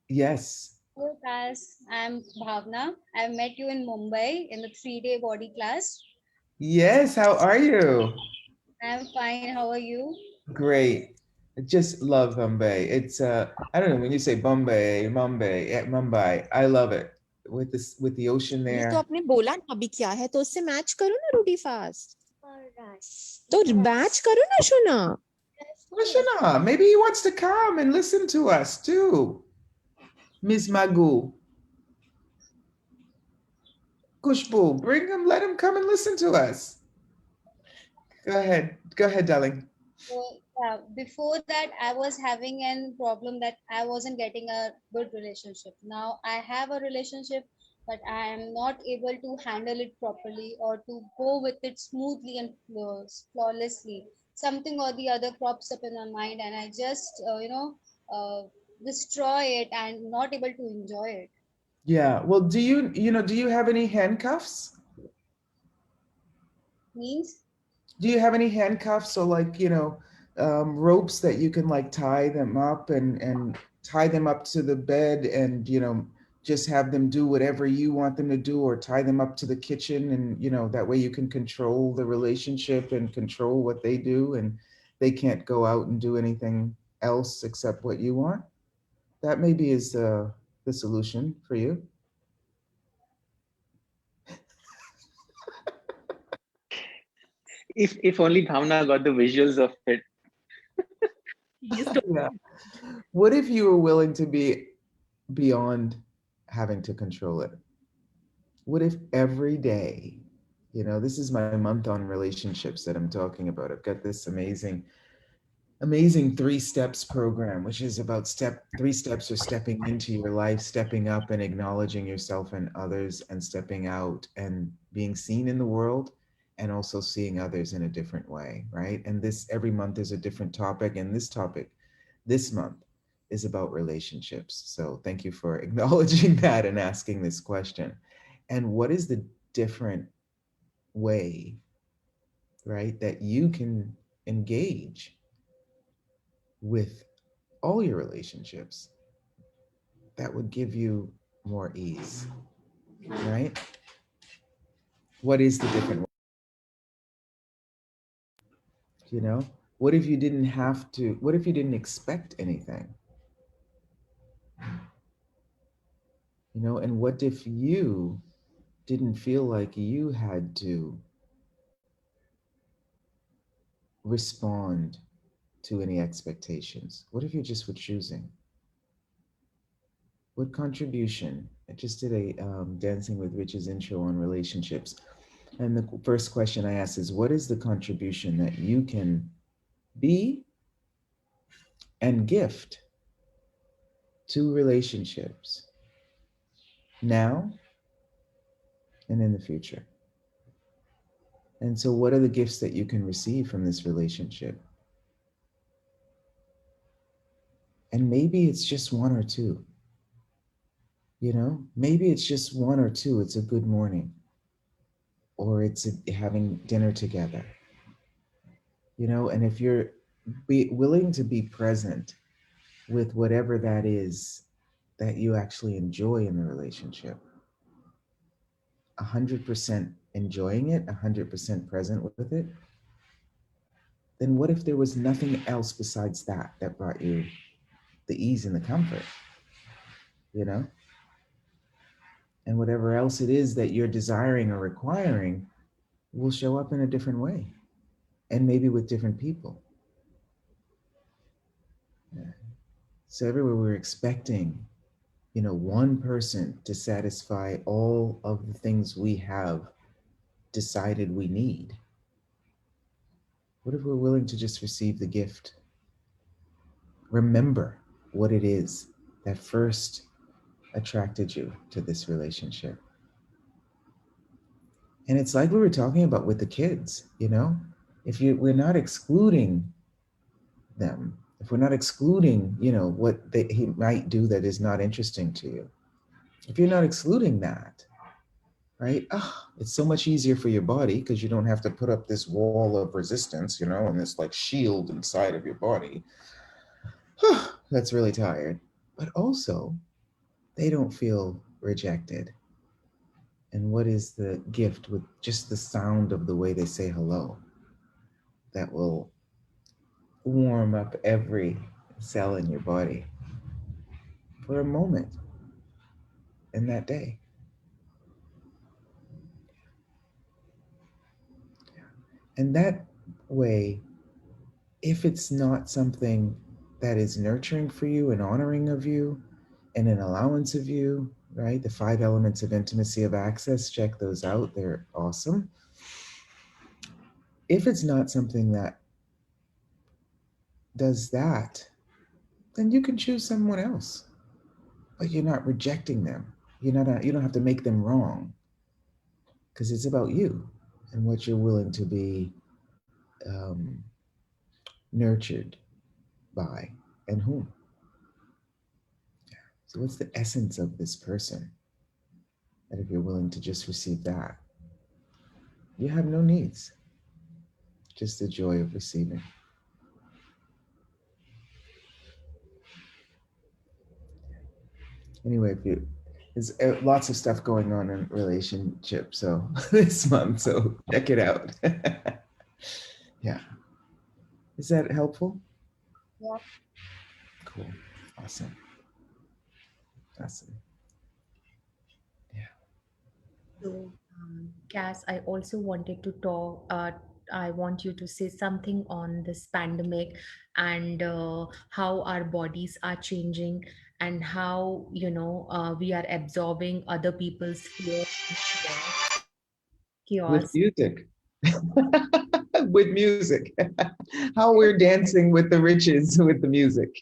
Yes. Hello, Kass. I'm Bhavna. I met you in Mumbai in the 3-day body class. Yes, how are you? I'm fine. How are you? Great. I just love Bombay. It's I don't know, when you say Mumbai, I love it. With the ocean ये तो there. आपने बोला ना अभी क्या है तो उससे मैच करो ना रूडी फास्ट तो मैच करो ना Shona Krishna, maybe he wants to come and listen to us too. Miss Magoo. Kushbu, bring him, let him come and listen to us. Go ahead, darling. So, before that, I was having a problem that I wasn't getting a good relationship. Now I have a relationship, but I am not able to handle it properly or to go with it smoothly and flawlessly. Something or the other crops up in my mind, and I just, destroy it and not able to enjoy it. Yeah. Well, do you have any handcuffs? Means. Do you have any handcuffs or like, ropes that you can like tie them up and tie them up to the bed and, just have them do whatever you want them to do, or tie them up to the kitchen and, that way you can control the relationship and control what they do and they can't go out and do anything else except what you want? That maybe is the solution for you. If only Bhavna got the visuals of it. He's totally Yeah. What if you were willing to be beyond having to control it? What if every day, this is my month on relationships that I'm talking about. I've got this amazing 3 steps program, which is about 3 steps are stepping into your life, stepping up and acknowledging yourself and others, and stepping out and being seen in the world, and also seeing others in a different way, right? And this every month is a different topic, and this topic this month is about relationships. So thank you for acknowledging that and asking this question. And what is the different way, right, that you can engage with all your relationships that would give you more ease, right? What is the different, you know? What if you didn't have to, what if you didn't expect anything? And what if you didn't feel like you had to respond to any expectations? What if you just were choosing? What contribution? I just did a Dancing with Riches intro on relationships. And the first question I asked is, what is the contribution that you can be and gift to relationships now and in the future? And so, what are the gifts that you can receive from this relationship? And maybe it's just one or two. Maybe it's just one or two. It's a good morning, or it's having dinner together. And if you're willing to be present with whatever that is that you actually enjoy in the relationship, 100% enjoying it, 100% present with it, then what if there was nothing else besides that brought you the ease and the comfort, you know? And whatever else it is that you're desiring or requiring will show up in a different way, and maybe with different people. Yeah. So everywhere we're expecting, one person to satisfy all of the things we have decided we need. What if we're willing to just receive the gift? Remember what it is that first attracted you to this relationship. And it's like we were talking about with the kids, if we're not excluding them, if we're not excluding, what he might do that is not interesting to you, if you're not excluding that, right? It's so much easier for your body because you don't have to put up this wall of resistance, and this like shield inside of your body. That's really tired. But also, they don't feel rejected. And what is the gift with just the sound of the way they say hello that will warm up every cell in your body for a moment in that day? And that way, if it's not something that is nurturing for you and honoring of you and an allowance of you, right? The 5 elements of intimacy of access, check those out. They're awesome. If it's not something that does that, then you can choose someone else, but you're not rejecting them. You don't have to make them wrong, because it's about you and what you're willing to be nurtured by and whom. So what's the essence of this person that if you're willing to just receive that, you have no needs, just the joy of receiving. Anyway, there's lots of stuff going on in relationships so this month, so check it out. Yeah. Is that helpful? Yeah. Cool. Awesome. So, Cass, I also wanted to talk, I want you to say something on this pandemic and how our bodies are changing and how, we are absorbing other people's fear and With chaos. music. With music. How we're dancing with the riches with the music.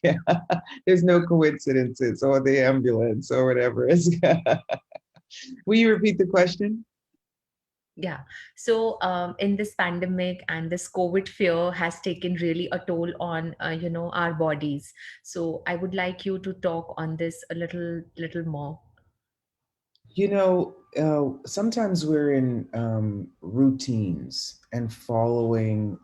There's no coincidences or the ambulance or whatever. Will you repeat the question? Yeah. So, in this pandemic and this COVID fear has taken really a toll on, our bodies. So, I would like you to talk on this a little more. Sometimes we're in routines and following,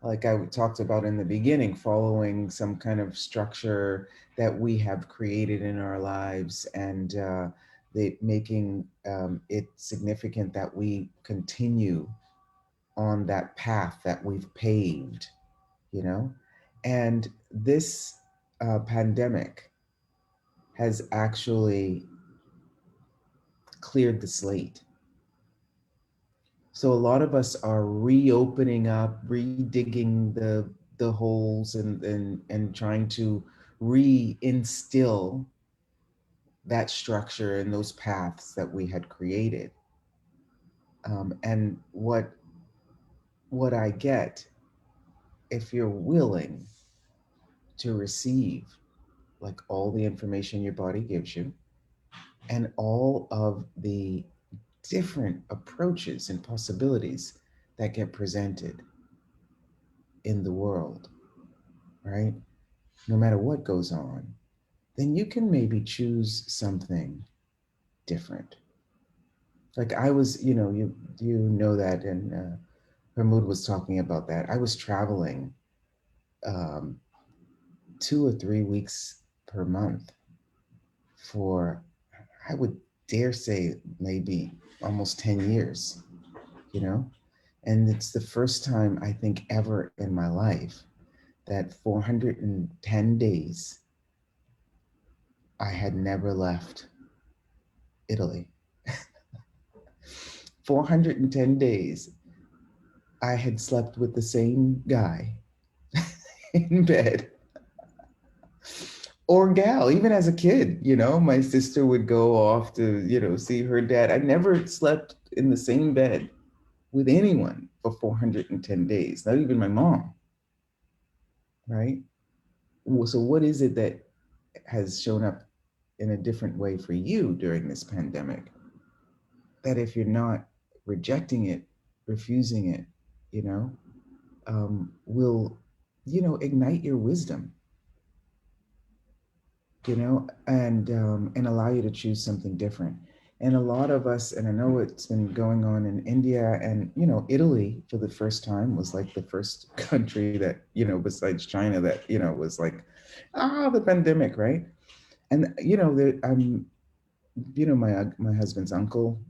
like I talked about in the beginning, following some kind of structure that we have created in our lives, and making it significant that we continue on that path that we've paved, you know? And this pandemic has actually cleared the slate. So a lot of us are reopening up, redigging the holes, and trying to reinstill that structure and those paths that we had created. And what I get, if you're willing to receive like all the information your body gives you and all of the different approaches and possibilities that get presented in the world, right? No matter what goes on, then you can maybe choose something different. Like I was, you know that, and Hermod was talking about that. I was traveling um, 2 or 3 weeks per month for, I would dare say, maybe almost 10 years, you know? And it's the first time I think ever in my life that 410 days I had never left Italy. 410 days I had slept with the same guy in bed, or gal. Even as a kid, my sister would go off to, see her dad. I never slept in the same bed with anyone for 410 days, not even my mom, right? So, what is it that has shown up in a different way for you during this pandemic? That if you're not rejecting it, refusing it, you know, will, ignite your wisdom, and allow you to choose something different. And a lot of us, and I know it's been going on in India, and Italy for the first time was like the first country that, besides China, that was like, the pandemic, right? And my husband's uncle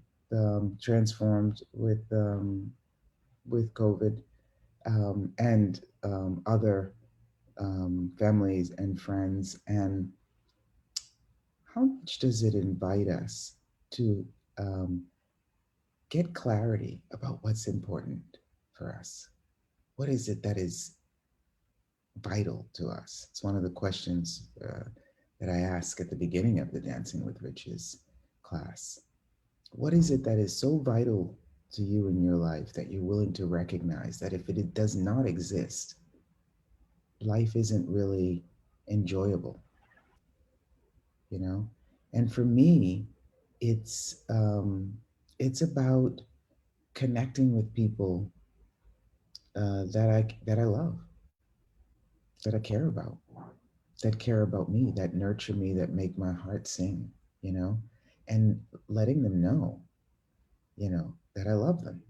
transformed with COVID, and other families and friends. And how much does it invite us to get clarity about what's important for us? What is it that is vital to us? It's one of the questions that I ask at the beginning of the Dancing with Riches class. What is it that is so vital to you in your life that you're willing to recognize that if it does not exist, life isn't really enjoyable, you know? And for me, it's it's about connecting with people that I love, that I care about, that care about me, that nurture me, that make my heart sing, you know, and letting them know, that I love them.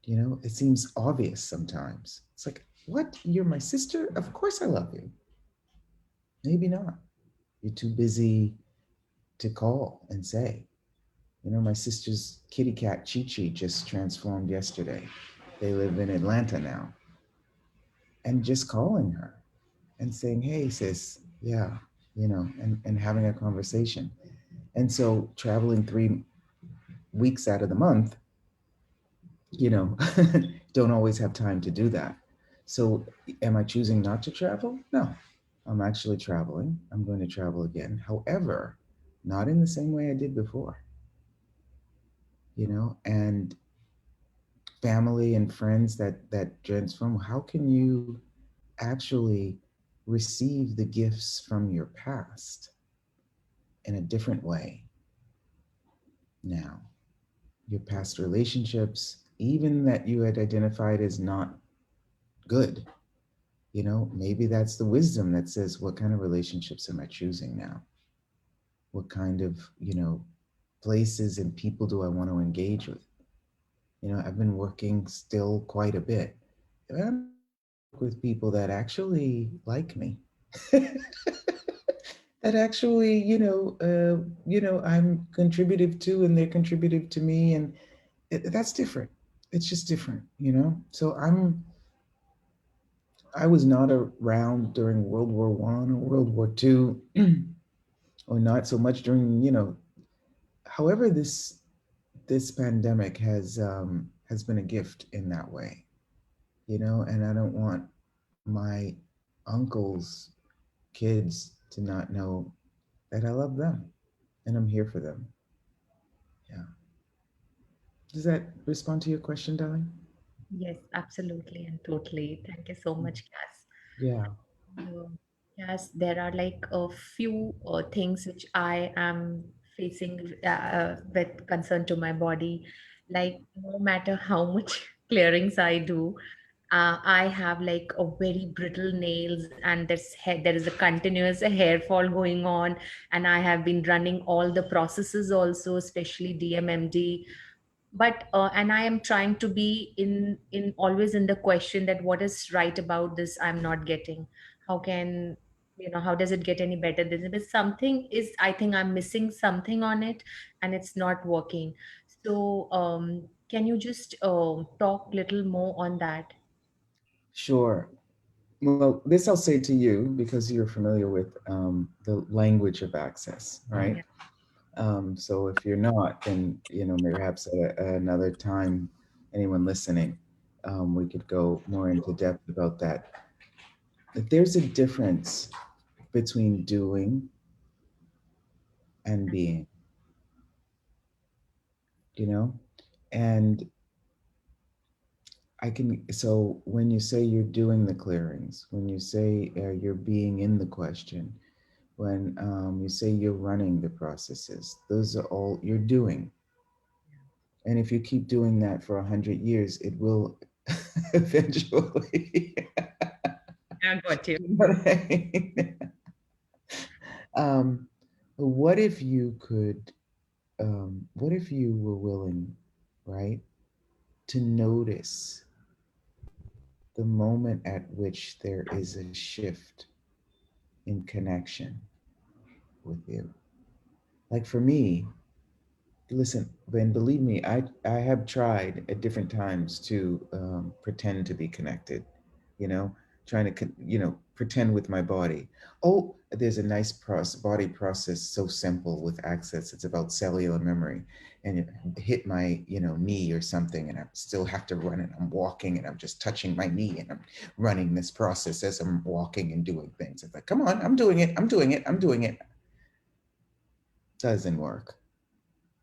It seems obvious sometimes. It's like, what? You're my sister? Of course I love you. Maybe not. You're too busy to call and say. My sister's kitty cat Chi Chi just transformed yesterday. They live in Atlanta now. And just calling her and saying, hey, sis, yeah, and having a conversation. And so traveling 3 weeks out of the month you know, don't always have time to do that. So am I choosing not to travel? No, I'm actually traveling. I'm going to travel again. However, not in the same way I did before, you know, and family and friends that transform. How can you actually receive the gifts from your past in a different way now? Your past relationships, even that you had identified as not good, you know, maybe that's the wisdom that says, what kind of relationships am I choosing now? What kind of, you know, places and people do I want to engage with? You know, I've been working still quite a bit. And I'm with people that actually like me. That actually, you know, I'm contributive to and they're contributive to me. And that's different. It's just different, you know? So I was not around during World War One or World War Two, or not so much during, you know. However, this pandemic has been a gift in that way, you know. And I don't want my uncles' kids to not know that I love them and I'm here for them. Yeah. Does that respond to your question, darling? Yes, absolutely and totally. Thank you so much, Cass. Yeah. Uh, Yes, there are like a few things which I am facing with concern to my body. Like, no matter how much clearings I do, I have like a very brittle nails, and there is a continuous hair fall going on. And I have been running all the processes also, especially DMMD. But and I am trying to be in always in the question that what is right about this I'm not getting. How can, how does it get any better than this? But something is, I think I'm missing something on it, and it's not working. So can you just talk little more on that? Sure. Well, this I'll say to you because you're familiar with the language of access, right? Yeah. So if you're not, then you know perhaps another time, anyone listening, we could go more into depth about that. But there's a difference between doing and being, you know, and I can. So when you say you're doing the clearings, when you say you're being in the question, when you say you're running the processes, those are all you're doing. And if you keep doing that for 100 years, it will eventually. I got you. um, what if you could? What if you were willing, right, to notice the moment at which there is a shift in connection with you? Like for me, listen, Ben, believe me, I have tried at different times to pretend to be connected, you know, trying to pretend with my body. Oh, there's a nice body process, so simple with access. It's about cellular memory, and it hit my knee or something, and I still have to run, and I'm walking, and I'm just touching my knee, and I'm running this process as I'm walking and doing things. It's like, come on, I'm doing it, I'm doing it, I'm doing it. Doesn't work.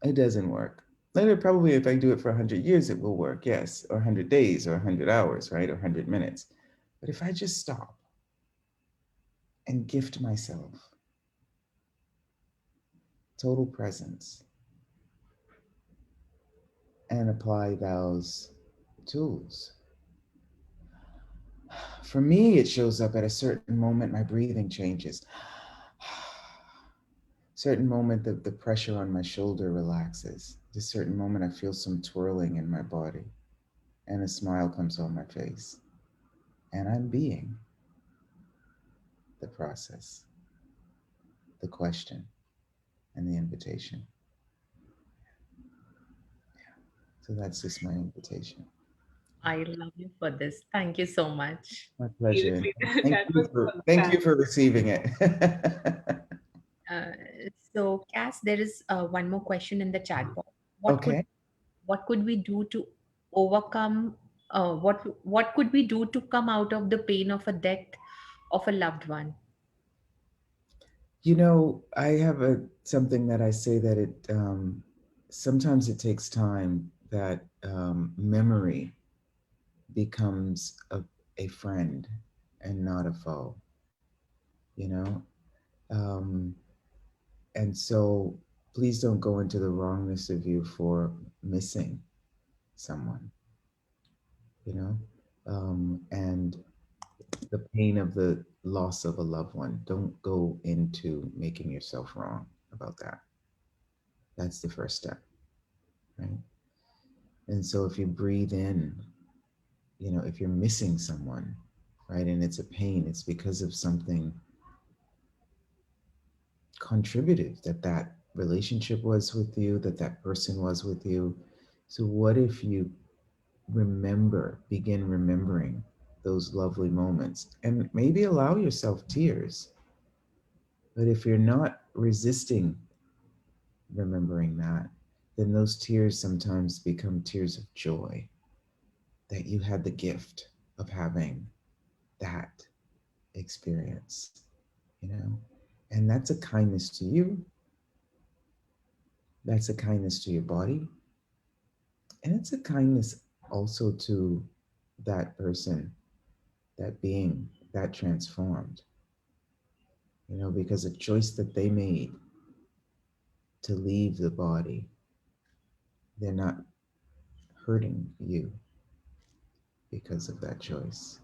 It doesn't work. Later, probably if I do it for 100 years, it will work, yes, or 100 days, or 100 hours, right, or 100 minutes. But if I just stop and gift myself total presence and apply those tools, for me, it shows up at a certain moment, my breathing changes. Certain moment, the pressure on my shoulder relaxes. At a certain moment, I feel some twirling in my body, and a smile comes on my face. And I'm being the process, the question, and the invitation. So that's just my invitation. I love you for this. Thank you so much. My pleasure. And Seriously, thank that you was for fantastic. receiving it. Uh, so, Cass, there is one more question in the chat box. What could Okay. what could we do to overcome, what could we do to come out of the pain of a death of a loved one? You know, I have something that I say that sometimes it takes time that memory becomes a friend and not a foe, you know? Um, and so please don't go into the wrongness of you for missing someone, you know? And the pain of the loss of a loved one. Don't go into making yourself wrong about that. That's the first step, right? And so if you breathe in, you know, if you're missing someone, right, and it's a pain, it's because of something contributive that relationship was with you, that person was with you. So what if you begin remembering those lovely moments and maybe allow yourself tears. But if you're not resisting remembering that, then those tears sometimes become tears of joy that you had the gift of having that experience, you know? And that's a kindness to you, that's a kindness to your body, and it's a kindness also to that person, that being, that transformed, you know, because a choice that they made to leave the body, they're not hurting you because of that choice.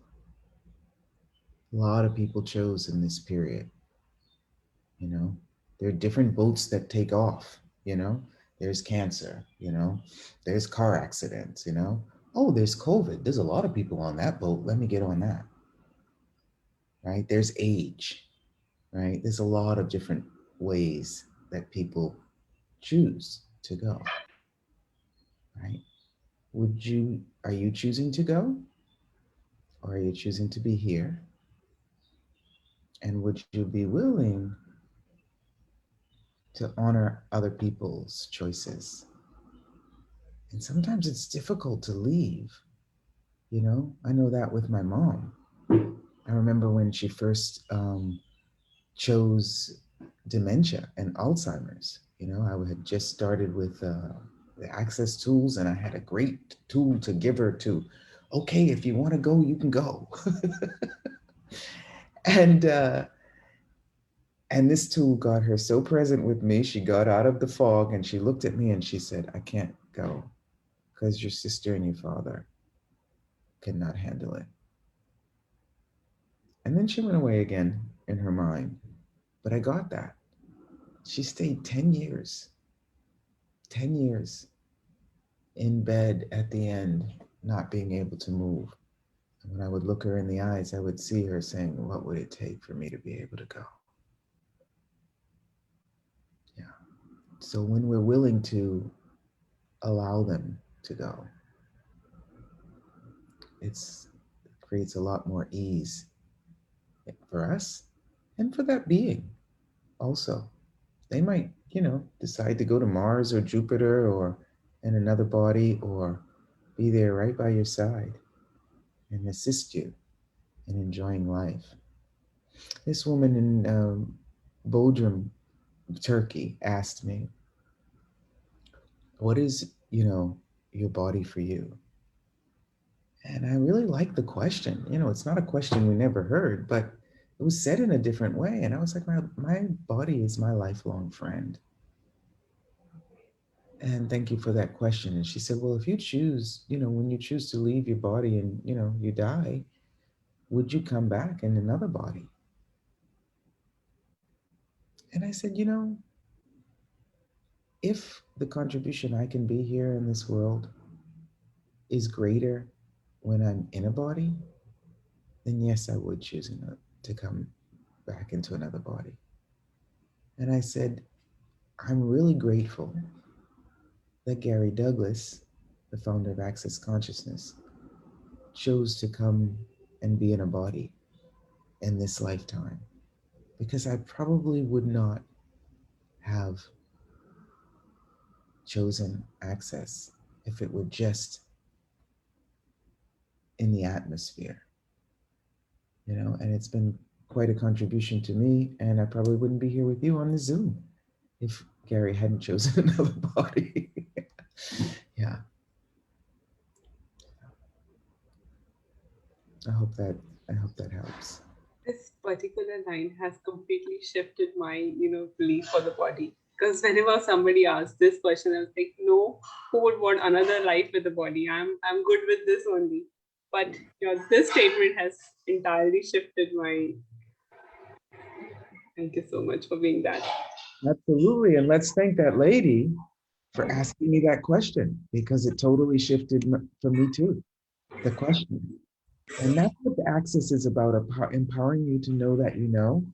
A lot of people chose in this period, you know. There are different boats that take off, you know. There's cancer, you know. There's car accidents, you know. Oh, there's COVID. There's a lot of people on that boat. Let me get on that, right? There's age, right? There's a lot of different ways that people choose to go, right? Are you choosing to go? Or are you choosing to be here? And would you be willing to honor other people's choices? And sometimes it's difficult to leave, you know? I know that with my mom. I remember when she first chose dementia and Alzheimer's. You know, I had just started with the access tools, and I had a great tool to give her to, okay, if you want to go, you can go. and and this tool got her so present with me. She got out of the fog and she looked at me and she said, I can't go because your sister and your father cannot handle it. And then she went away again in her mind. But I got that. She stayed 10 years in bed at the end, not being able to move. And when I would look her in the eyes, I would see her saying, what would it take for me to be able to go? Yeah. So when we're willing to allow them to go, it creates a lot more ease for us and for that being also. They might, you know, decide to go to Mars or Jupiter or in another body or be there right by your side and assist you in enjoying life. This woman in Bodrum, Turkey, asked me, what is, you know, your body for you? And I really like the question. You know, it's not a question we never heard, but it was said in a different way. And I was like, my body is my lifelong friend. And thank you for that question. And she said, well, if you choose, you know, when you choose to leave your body and, you know, you die, would you come back in another body? And I said, you know, if the contribution I can be here in this world is greater when I'm in a body, then yes, I would choose to come back into another body. And I said, I'm really grateful that Gary Douglas, the founder of Access Consciousness, chose to come and be in a body in this lifetime, because I probably would not have chosen Access if it were just in the atmosphere, you know, and it's been quite a contribution to me. And I probably wouldn't be here with you on the Zoom if Gary hadn't chosen another body. Yeah. I hope that helps. This particular line has completely shifted my, belief for the body. Because whenever somebody asks this question, I was like, no, who would want another life with a body? I'm good with this only. But this statement has entirely shifted my. Thank you so much for being that. Absolutely. And let's thank that lady for asking me that question, because it totally shifted for me too, the question. And that's what the Access is about, empowering you to know that you know.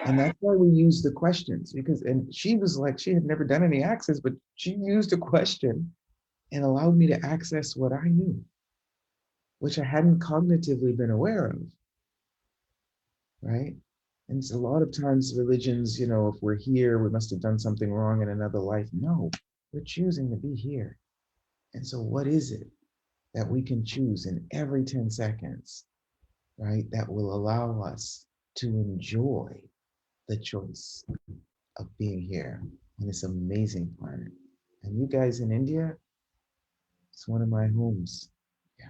And that's why we use the questions, because, and she was like, she had never done any Access, but she used a question and allowed me to access what I knew, which I hadn't cognitively been aware of, right? And it's a lot of times religions, you know, if we're here, we must have done something wrong in another life. No, we're choosing to be here. And so what is it that we can choose in every 10 seconds, right? That will allow us to enjoy the choice of being here on this amazing planet. And you guys in India, it's one of my homes. Yeah.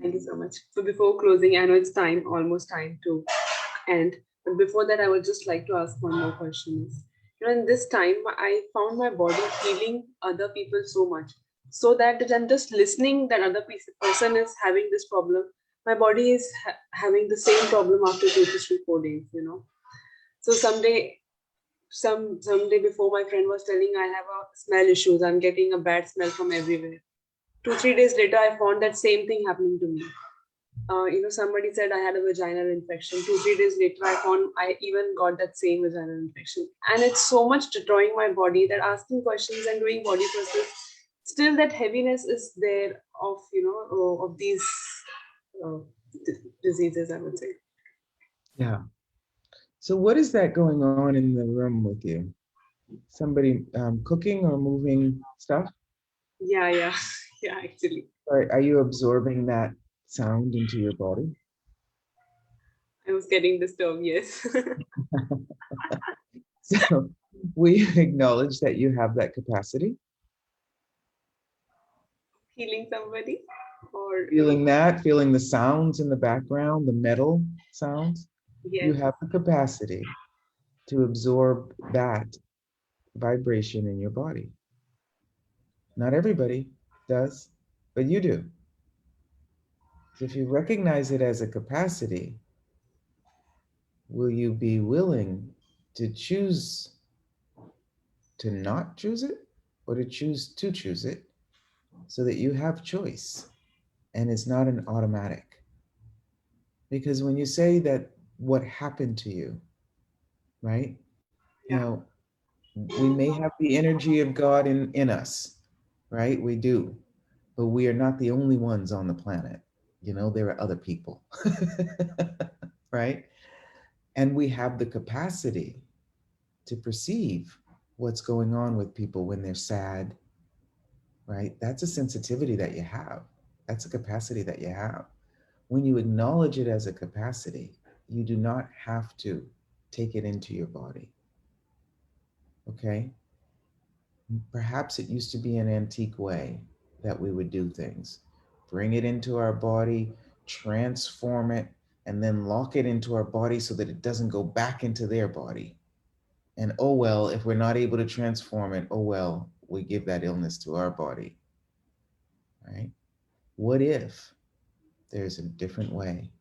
Thank you so much. So before closing, I know it's time, almost time to end. But before that, I would just like to ask one more question. In this time, I found my body healing other people so much. So that I'm just listening that other person is having this problem. My body is having the same problem after 2 to 3, 4 days. So someday before, my friend was telling I have a smell issues. I'm getting a bad smell from everywhere. 2, 3 days later, I found that same thing happening to me. Somebody said I had a vaginal infection. 2, 3 days later, I found I even got that same vaginal infection. And it's so much destroying my body that asking questions and doing body process, still that heaviness is there of these uh, diseases, I would say. Yeah. So what is that going on in the room with you? Somebody cooking or moving stuff? Yeah, yeah, actually. Are you absorbing that sound into your body? I was getting disturbed, yes. So we acknowledge that you have that capacity. Healing somebody or Feeling the sounds in the background, the metal sounds. You yes. have the capacity to absorb that vibration in your body. Not everybody does, but you do. So if you recognize it as a capacity, will you be willing to choose to not choose it, or to choose it, so that you have choice and it's not an automatic? Because when you say that what happened to you, right? You Yeah. know, we may have the energy of God in us, right? We do, but we are not the only ones on the planet. You know, there are other people, right? And we have the capacity to perceive what's going on with people when they're sad, right? That's a sensitivity that you have. That's a capacity that you have. When you acknowledge it as a capacity, you do not have to take it into your body. Okay? Perhaps it used to be an antique way that we would do things. Bring it into our body, transform it, and then lock it into our body so that it doesn't go back into their body. And oh well, if we're not able to transform it, oh well, we give that illness to our body. Right? What if there's a different way?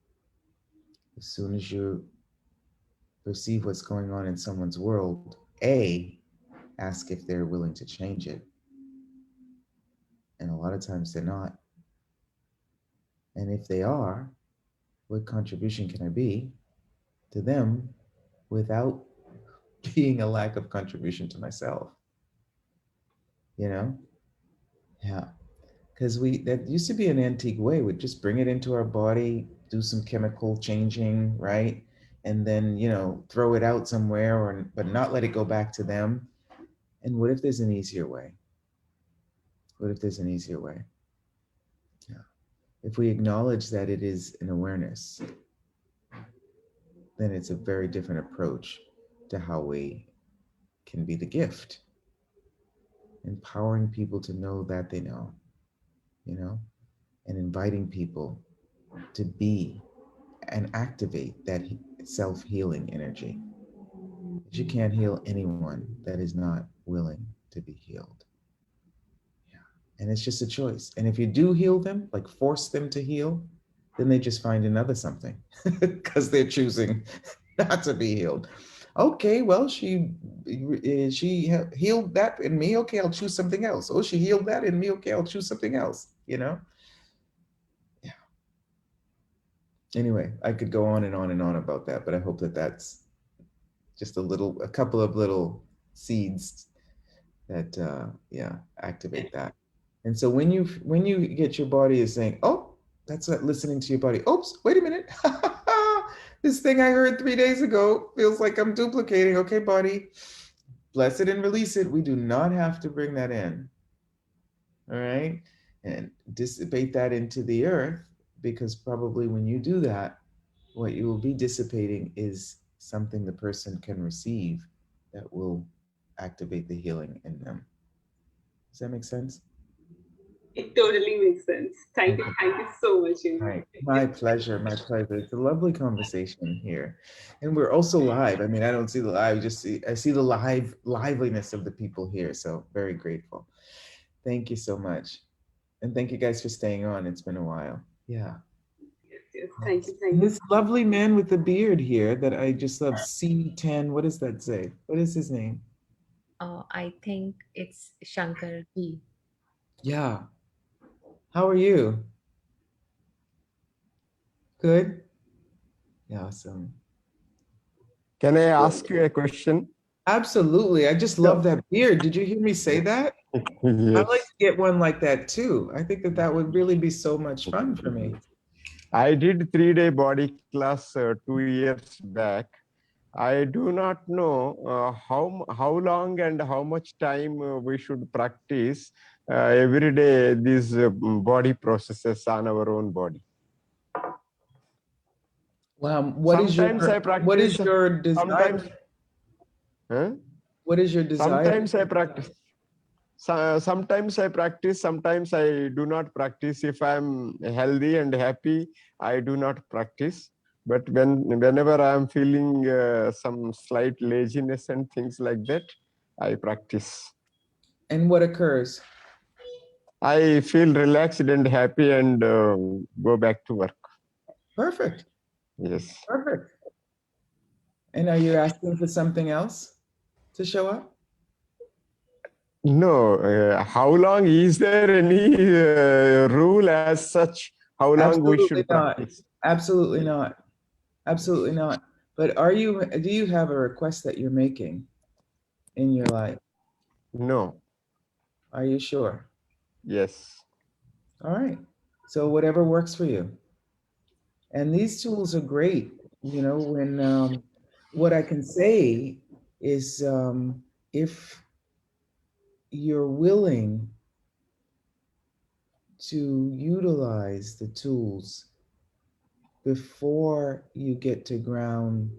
As soon as you perceive what's going on in someone's world, ask if they're willing to change it. And a lot of times they're not. And if they are, what contribution can I be to them without being a lack of contribution to myself? You know? Yeah. Because that used to be an antique way. We'd just bring it into our body, do some chemical changing, right? And then, throw it out somewhere, but not let it go back to them. And what if there's an easier way? What if there's an easier way? Yeah. If we acknowledge that it is an awareness, then it's a very different approach to how we can be the gift, empowering people to know that they know, you know, and inviting people to be and activate that self-healing energy. But you can't heal anyone that is not willing to be healed. Yeah. And it's just a choice. And if you do heal them, like force them to heal, then they just find another something because they're choosing not to be healed. Okay, well, she healed that in me. Okay, I'll choose something else. Oh, she healed that in me. Okay, I'll choose something else. You know. Yeah. Anyway, I could go on and on and on about that, but I hope that that's just a couple of little seeds that yeah, activate that. And so when you get your body is saying, oh, that's not listening to your body. Oops, wait a minute. This thing I heard 3 days ago feels like I'm duplicating. Okay, body, bless it and release it. We do not have to bring that in. All right. And dissipate that into the earth, because probably when you do that, what you will be dissipating is something the person can receive that will activate the healing in them. Does that make sense? It totally makes sense. Okay. Thank you so much. Right. My pleasure. My pleasure. It's a lovely conversation here. And we're also live. I mean, I don't see the live, I see the liveliness of the people here. So very grateful. Thank you so much. And thank you guys for staying on. It's been a while. Yeah. Yes, thank you, And this lovely man with the beard here that I just love, C10. What does that say? What is his name? I think it's Shankar P. Yeah. How are you? Good? Yeah, awesome. Can I ask you a question? Absolutely. I just love that beard. Did you hear me say that? I'd like Yes. to get one like that too. I think that that would really be so much fun for me. I did 3-day body class 2 years back. I do not know how long and how much time we should practice every day these body processes on our own body. What is Sometimes I practice. your desire? Sometimes, huh? What is your desire? Sometimes I practice. Sometimes I practice, sometimes I do not practice. If I'm healthy and happy, I do not practice. But whenever I'm feeling some slight laziness and things like that, I practice. And what occurs? I feel relaxed and happy and go back to work. Perfect. Yes. Perfect. And are you asking for something else to show up? No. How long? Is there any rule as such? How long we should practice? Absolutely not. Absolutely not. But do you have a request that you're making in your life? No. Are you sure? Yes. All right. So whatever works for you. And these tools are great. You know, when what I can say is if you're willing to utilize the tools before you get to ground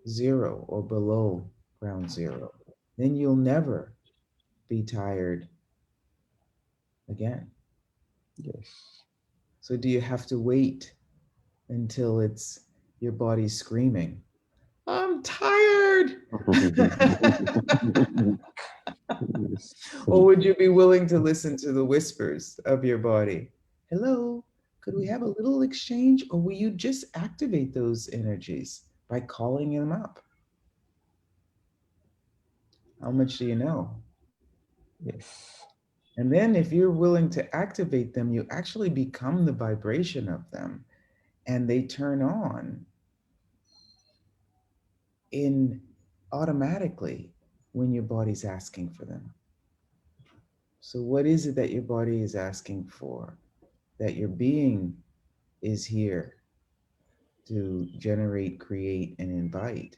zero or below ground zero, then you'll never be tired again. Yes. So do you have to wait until your body's screaming, I'm tired? Yes. Or would you be willing to listen to the whispers of your body? Hello, could we have a little exchange? Or will you just activate those energies by calling them up? How much do you know? Yes. And then if you're willing to activate them, you actually become the vibration of them and they turn on in automatically when your body's asking for them. So what is it that your body is asking for? That your being is here to generate, create, and invite.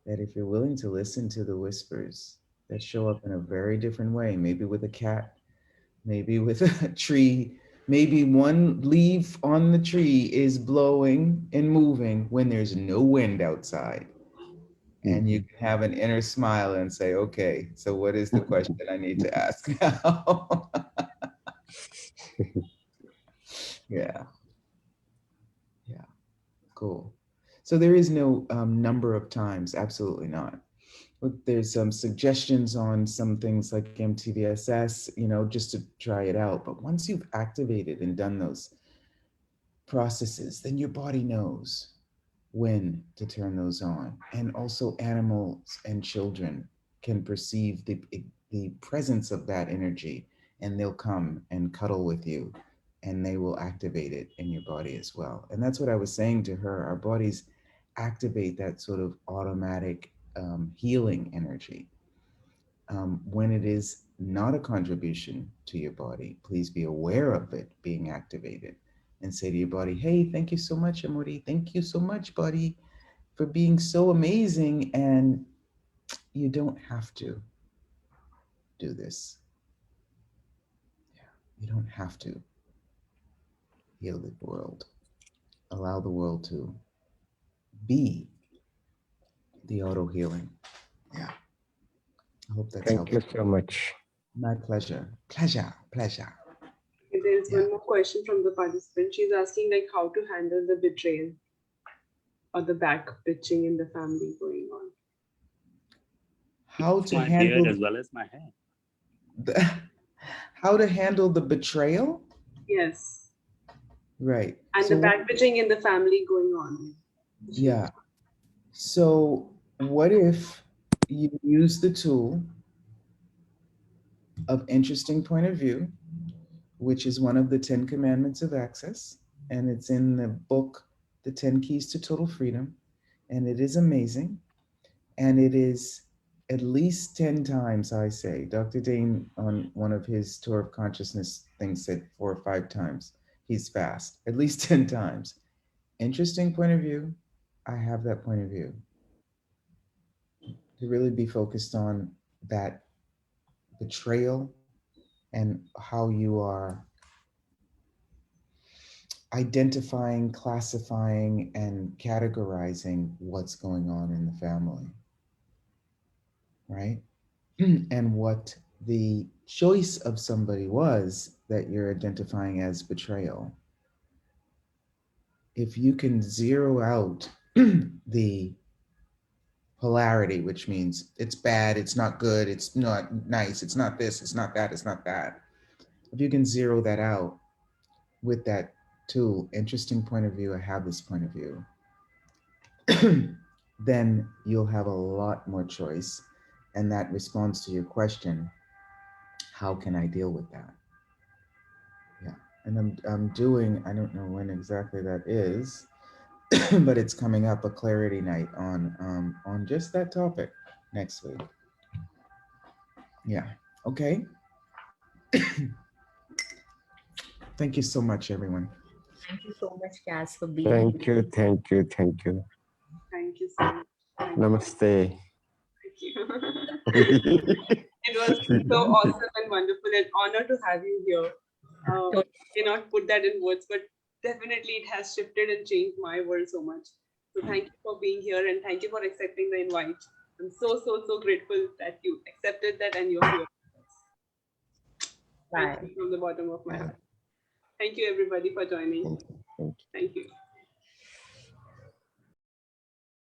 That if you're willing to listen to the whispers that show up in a very different way, maybe with a cat, maybe with a tree, Maybe one leaf on the tree is blowing and moving when there's no wind outside. And you can have an inner smile and say, okay, so what is the question I need to ask now? Yeah. Yeah. Cool. So there is no number of times, absolutely not. But there's some suggestions on some things like MTVSS, just to try it out. But once you've activated and done those processes, then your body knows when to turn those on. And also animals and children can perceive the presence of that energy, and they'll come and cuddle with you, and they will activate it in your body as well. And that's what I was saying to her. Our bodies activate that sort of automatic healing energy. When it is not a contribution to your body, please be aware of it being activated and say to your body, hey, thank you so much, Amori. Thank you so much, buddy, for being so amazing. And you don't have to do this. Yeah, you don't have to heal the world. Allow the world to be the auto healing. Yeah. I hope that's Thank helpful. you so much. My pleasure. Pleasure. There's Yeah. one more question from the participant. She's asking like how to handle the betrayal or the back bitching in the family going on. How It's to my handle beard as well as my hair. how to handle the betrayal? Yes. Right. And So the back bitching in the family going on. yeah. So what if you use the tool of interesting point of view, which is one of the 10 commandments of access, and it's in the book, The 10 Keys to Total Freedom, and it is amazing. And it is at least 10 times, I say. Dr. Dane, on one of his tour of consciousness things, said 4 or 5 times. He's fast, at least 10 times. Interesting point of view. I have that point of view. To really be focused on that betrayal and how you are identifying, classifying, and categorizing what's going on in the family, right? And what the choice of somebody was that you're identifying as betrayal. If you can zero out the polarity, which means it's bad, it's not good, it's not nice, it's not this, it's not that, it's not that. If you can zero that out with that tool, interesting point of view, I have this point of view, then you'll have a lot more choice. And that responds to your question, how can I deal with that? Yeah. And I'm doing, I don't know when exactly that is, but it's coming up, a clarity night on just that topic next week. Yeah. Okay. Thank you so much, everyone. Thank you so much, Kass, for being Thank here. you. Thank you. Thank you. Thank you so much. Namaste. Thank you. It was so awesome and wonderful, and honor to have you here. Cannot put that in words, but definitely it has shifted and changed my world so much. So thank you for being here, and thank you for accepting the invite. I'm so grateful that you accepted that and you're here. Thank you from the bottom of my heart. Thank you everybody for joining. Thank you. Thank you.